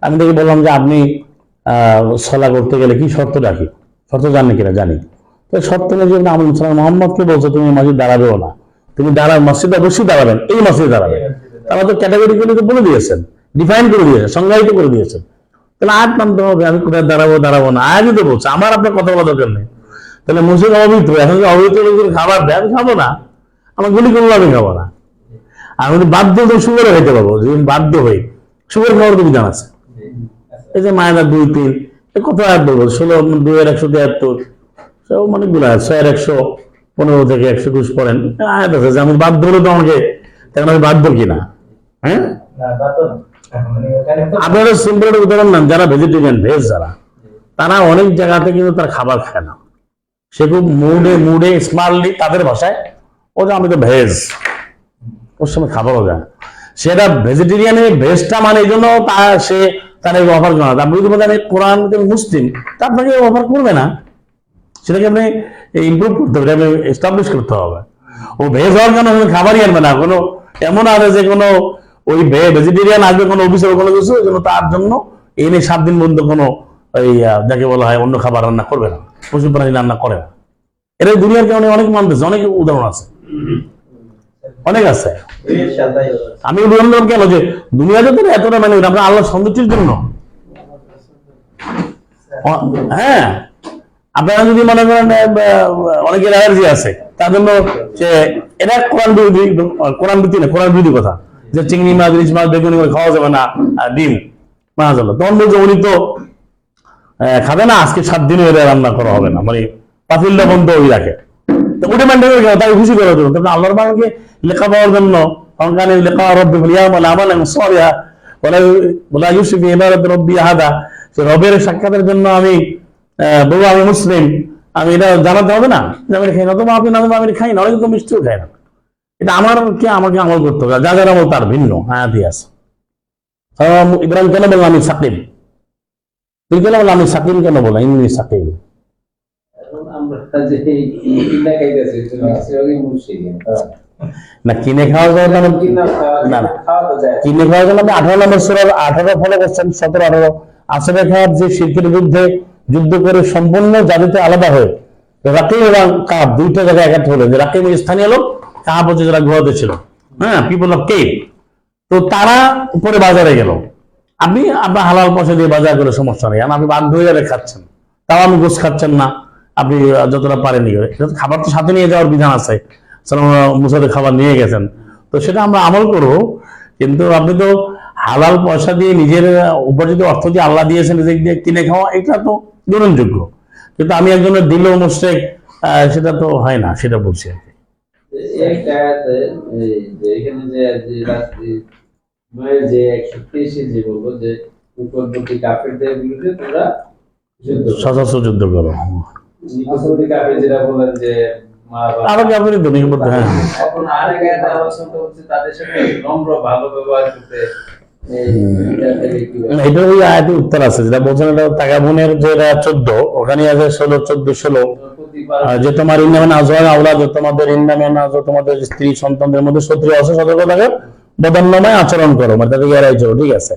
আমি তাকে বললাম যে আপনি সলা করতে গেলে কি শর্ত রাখি, শর্ত জানেন কিনা? জানি। তো শর্ত নেই যে আমল মোহাম্মদকে বলছো তুমি মসজিদ দাঁড়াবেও না, তুমি মসজিদে অবশ্যই দাঁড়াবেন, এই মসজিদে দাঁড়াবেন। তারা তো ক্যাটাগরিক্যালি তো বলে দিয়েছেন, ডিফাইন করে দিয়েছেন, সংজ্ঞায়িত করে দিয়েছেন। তাহলে আয়াত মানতে হবে, আমি কোথায় দাঁড়াবো না, আয়াতই তো বলছে। আমার আপনার কথা বলা দরকার নেই। তাহলে মসজিদ অপবিত্র, এখন যদি অপবিত্র লোকের খাবার দেয় আমি খাবো না, আমার গুলি করলে আমি খাবো না। আমি যদি বাধ্য তো সুগারে খাইতে পারবো, যদি বাধ্য হই সুগার খাওয়ার তো বিধান আছে। এই যে মায়েরা 2-3 কত আয়াত বলবো, 16-2-173, সেও অনেকগুলো আয়াত, 6-115 থেকে 121 পড়েন, আয়াত আছে যে আমি বাধ্য হলে তো আমাকে, তখন আমি বাধ্য কিনা? হ্যাঁ,
না তা তো না। মানে ওখানে তো
আপনারা সিম্পল একটা উদাহরণ নেন, যারা ভেজিটেরিয়ান, ভেজ যারা, তারা অনেক জায়গাতে কিন্তু তার খাবার খায় না। সে খুব মুডে স্মার্টলি তাদের ভাষায় ও যে আমি তো ভেজ, ওর সময় খাবারও যায়। সেটা ভেজিটেরিয়ানে ভেজটা মানে এই জন্য সে তার অফার করে না। আপনি যদি বলেন আমি কোরআন মুসলিম, তা আপনাকে অফার করবে না, সেটাকে আপনি ইমপ্রুভ করতে হবে, এস্টাবলিশ করতে হবে। ও ভেজ হওয়ার জন্য খাবারই আনবে না। কোনো এমন আছে যে কোনো ওই ভেজিটেরিয়ান আসবে কোনো অফিসের কোনো কিছু, ওই জন্য তার জন্য এই নিয়ে 7 দিন পর্যন্ত কোনো ওই যাকে বলা হয় অন্য খাবার রান্না করবে না, পশু প্রাণী রান্না করে না। এর দুনিয়ার কারণে অনেক মানতেছে, অনেক উদাহরণ আছে, অনেক আছে।
227
আমি উদাহরণ দিলাম কেন, যে দুনিয়াতে তো এতটা মানে আমরা আল্লাহ সন্তুষ্টির জন্য। হ্যাঁ, আপনারা যদি মনে করেন অনেকের অ্যালার্জি আছে, তার জন্য যে এটা কোরআন বিরোধী না, কোরআন বিরোধী কথা, যে চিংড়ি মাছ, ইলিশ মাছ, বেগুনি খাওয়া যাবে না, ডিম মাছ হলো, তখন বলছে উনি তো খাবে না, আজকে 7 দিন এর রান্না করা হবে না, মানে পাতিলটা বন্ধ ওই রাখে। তো ওটা মেনটেন করে তাকে খুশি করার জন্য, তখন আল্লাহর বাবাকে লেখা পাওয়ার জন্য অঙ্কানে লেখা রব্বি ফলিয়ামাল আমালান সালিহা ওয়ালা ইউশরিকু ফি ইবাদাতি রাব্বি আহাদা। রবের সাক্ষাতের জন্য আমি বলবো আমি মুসলিম, আমি এটা জানাতে হবে না যে আমি খাই না, তোমার আপনি না আমি খাই না, অনেকে তো মিষ্টিও খাই না। এটা আমাকে আমল করতে হবে, যা যার আমল তার ভিন্ন। হ্যাঁ আছে। ইব্রাহিম কেন বললাম আমি সাকিব, তুই কেন বললাম আমি সাকিব, কেন বললাম ইন্নি সাকিব?
আমরা যে কিনা খাইতেছি সেটাই মুশকিল।
না কিনে খাওয়া যায় না, না
খাওয়া যায়
কিনে খাওয়া যায় না। 18 নম্বর সূরার 18 ফলো করছেন, 17-18 আসবে খাওয়ার যে শিরকের বিরুদ্ধে যুদ্ধ করে সম্পূর্ণ জাতিতে আলাদা হয়ে রাকিব এবং কাব দুইটা জায়গায় একাত্র হলো। যে রাকিব স্থানীয় লোক, কাব হচ্ছে যারা গুহাতে ছিল, হ্যাঁ, পিপল অফ কেভ। তো তারা উপরে বাজারে গেল, আপনি আপনার হালাল পয়সা দিয়ে বাজার করে সমস্যা নেই, আপনি বাধ্য হয়ে যাবে খাচ্ছেন, তাও আমি গোস খাচ্ছেন না, আপনি যতটা পারেন খাবার তো সাথে নিয়ে যাওয়ার বিধান আছে। মুসাদের খাবার নিয়ে গেছেন, তো সেটা আমরা আমল করবো। কিন্তু আপনি তো হালাল পয়সা দিয়ে নিজের উপার্জিত অর্থ দিয়ে আল্লাহ দিয়েছেন, নিজেকে দিয়ে কিনে খাওয়া, এটা তো গ্রহণযোগ্য। কিন্তু আমি একজনের দিল মুশরিক, সেটা তো হয় না, সেটা বলছি আর কি।
একটা যে এখানে যে 123 যে বলবো যে উপরবর্তী কাফেরদের বিরুদ্ধে তোমরা
সশস্ত্র যুদ্ধ করো,
নিকটবর্তী কাফের যেটা বলেন যে
আরো কাফেরই তো নিকটবর্তী। হ্যাঁ,
এখন আরেক একটা আলোচনা হচ্ছে তাদের সাথে নম্র ভালো ব্যবহার করতে।
এটা ওই আয়াতের উত্তর আছে যেটা বলছেন, এটা তাকাবুনের যেটা 14, ওখানে আছে 16 যে তোমার ইন্নামান আজওয়াজ আওলাদ, তোমাদের ইন্নামান আজওয়াজ তোমাদের স্ত্রী সন্তানদের মধ্যে শত্রু আছে, সতর্ক থাকে, বদন্যময় আচরণ করো, মানে তাদেরকে এড়াই চলো, ঠিক আছে?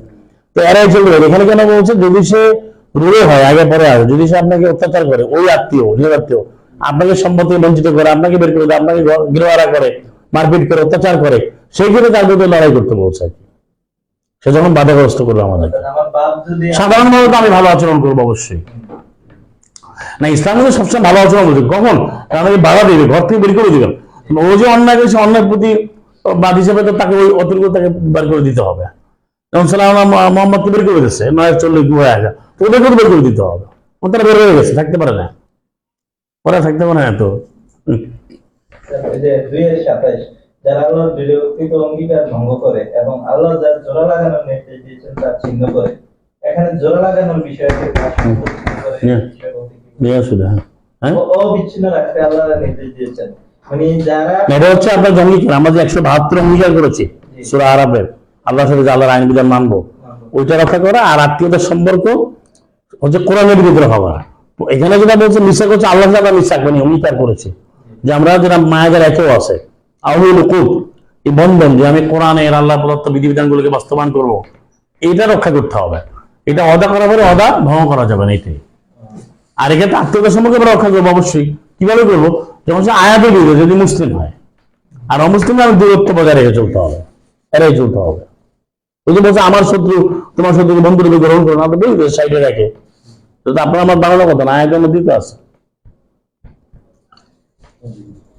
তো এড়াই চলবে। এখানে কেন বলছে, যদি সে রুড়ে হয়, আগে পরে আসে, যদি সে আপনাকে অত্যাচার করে, ওই আত্মীয় নিজের আত্মীয় আপনাকে সম্পত্তি বঞ্চিত করে, আপনাকে বের করে দেয়, আপনাকে গৃহহারা করে, মারপিট করে, অত্যাচার করে, সেই ক্ষেত্রে তার বিরুদ্ধে লড়াই করতে বলছে। সে যখন বাধাগ্রস্ত করবে আমাদের,
আমার বাপ যদি
সাধারণভাবে তো আমি ভালো আচরণ করবো অবশ্যই না। ইসলাম কিন্তু সবসময় ভালো আচরণ করবে, কখন আমাকে বাধা দেবে, ঘর থেকে বের করে দিবেন। ও যে অন্যায় করেছে, অন্যায় প্রতি বাদ হিসেবে তো তাকে ওই অতিরিক্ত তাকে বের করে দিতে হবে। যেমন সালাম মোহাম্মদকে বের করে দিচ্ছে, 940 হয়ে গেছে, ওদেরকে বের করে দিতে হবে। ও তারা বের হয়ে গেছে, থাকতে পারে না, ওরা থাকতে পারে না। তো
যে 227 যারা আল্লাহর দৃঢ়কৃত অঙ্গীকার ভঙ্গ করে এবং আল্লাহ যার জোড়া লাগানোর নির্দেশ দিয়েছেন তার ছিন্ন করে। এখানে জোড়া লাগানোর বিষয়টি অবিচ্ছিন্ন রাখতে আল্লাহ নির্দেশ দিয়েছেন। মানে যারা
এটা হচ্ছে আপনার অঙ্গীকার, আমরা যে 172 অঙ্গীকার করেছি সূরা আরাফের, আল্লাহর সাথে যে আল্লাহর আইন বিধান মানবো, ওইটা রক্ষা করা, আর আত্মীয়তার সম্পর্ক হচ্ছে কোরআনের ভিতরে হওয়া। এখানে যেটা বলছে মিশা করছে, আল্লাহ তাআলা মিশা করেনি, অঙ্গীকার করেছে যে আমরা যারা মায়েদের একেও আছে আউল উকুদ, এই বন্ধন যে আমি কোরআনের আল্লাহ প্রদত্ত বিধিবিধানগুলোকে বাস্তবায়ন করবো, এইটা রক্ষা করতে হবে। এটা অদা করা পরে অদা ভঙ্গ করা যাবে না এটাই। আর এক্ষেত্রে আত্মীয়তার সম্পর্কে আমরা রক্ষা করবো অবশ্যই। কিভাবে করবো? যেমন সে আয়াতে বিরোধী যদি মুসলিম হয়, আর অমুসলিম আমি দূরত্ব বজায় রেখে চলতে হবে, এরাই চলতে হবে। ওই যে বলছে আমার শত্রু তোমার শত্রুকে বন্ধু রূপে গ্রহণ করো না, তো বলবে সাইডে রাখে, তো আপনার আমার বানানোর কথা না, আয়াতের মধ্যেই তো আছে।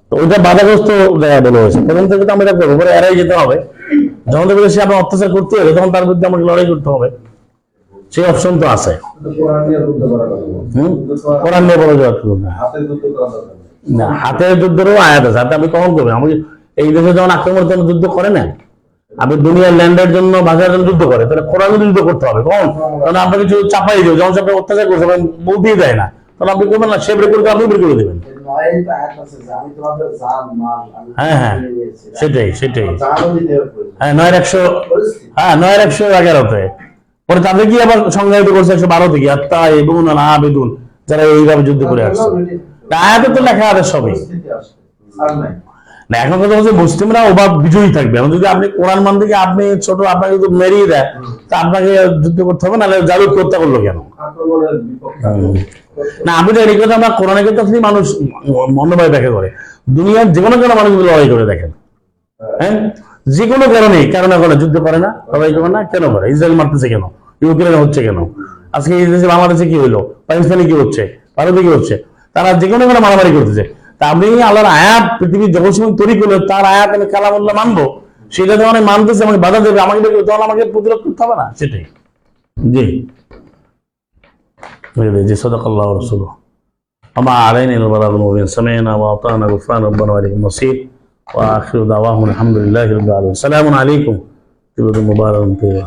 তো ওইটা বাধাগ্রস্ত জায়গায় বলা হয়েছে, প্রথম থেকে তো আমরা এটা করবো, পরে এড়াই যেতে হবে। যখন দেখবে সে আপনার অত্যাচার করতে হবে, তখন তার বিরুদ্ধে আমাকে লড়াই করতে হবে, সেই অপশন তো আছে। কোরআন নিয়ে বড় জবাব না, হাতের যুদ্ধেরও আয়াত আছে। হাতে আপনি কখন করবেন? আমি এই দেশে যখন আক্রমণের জন্য যুদ্ধ করে না, আপনি দুনিয়ার ল্যান্ডের জন্য ভাষার জন্য যুদ্ধ করে, তাহলে কোরআন যুদ্ধ করতে হবে। কখন? কারণ আপনাকে কিছু চাপাই দেবে, যখন আপনি অত্যাচার করছে বলতেই দেয় না, তাহলে আপনি করবেন না, সে বের করে আপনি বের করে দেবেন। হ্যাঁ হ্যাঁ, সেটাই সেটাই। হ্যাঁ 9/111 পরে তাদের কি আবার সংজ্ঞায়িত করছে 112 থেকে, আত্মা বেদুন না বেদুন, যারা এইভাবে যুদ্ধ করে আসছে। আয়াতে তো লেখা আছে সবই। না এখন কথা হচ্ছে মুসলিমরা অভাব বিজয়ী থাকবে। এখন যদি আপনি কোরআন মান থেকে আপনি ছোট, আপনাকে যদি মেরিয়ে দেয়, তা আপনাকে যুদ্ধ করতে হবে, নাহলে জালুদ হত্যা করলো কেন? না আপনি এই কথা আমরা কোরআনের ক্ষেত্রে মানুষ মনোভাব ব্যাখ্যা করে, দুনিয়ার যে কোনো কোনো মানুষগুলো লড়াই করে দেখেন। হ্যাঁ, যে কোনো কারণে যুদ্ধ করে না, লড়াই করে না, কেন করে? ইসরায়েল মারতেছে কেন? ইউক্রেনে হচ্ছে কেন? আজকে এই দেশে বাংলাদেশে কি হইলো? পাকিস্তানে কি হচ্ছে? ভারতে কি হচ্ছে? তারা যে কোনো মারামারি করতেছে। তা আপনি আল্লাহর আয়াত পৃথিবীর যখন সময় তৈরি করলো, তার আয়াত আমি কালামুল্লাহ মানবো, সেটা যখন আমি মানতেছে, আমাকে বাধা দেবে, আমাকে তখন আমাকে প্রতিরোধ করতে হবে না। সেটাই। জি জি, সাদাকাল্লাহু ওয়া রাসূলুহু। আমা আলাইনা ইল্লা বালাগুল মুবিন। সামি'না ওয়া আতা'না গুফরানা রাব্বানা ওয়া ইলাইহিল মাসীর। ওয়া আখিরু দাওয়াহুম আলহামদুলিল্লাহি রাব্বিল আলামিন। আসসালামু আলাইকুম। মুবারাকাতুহু।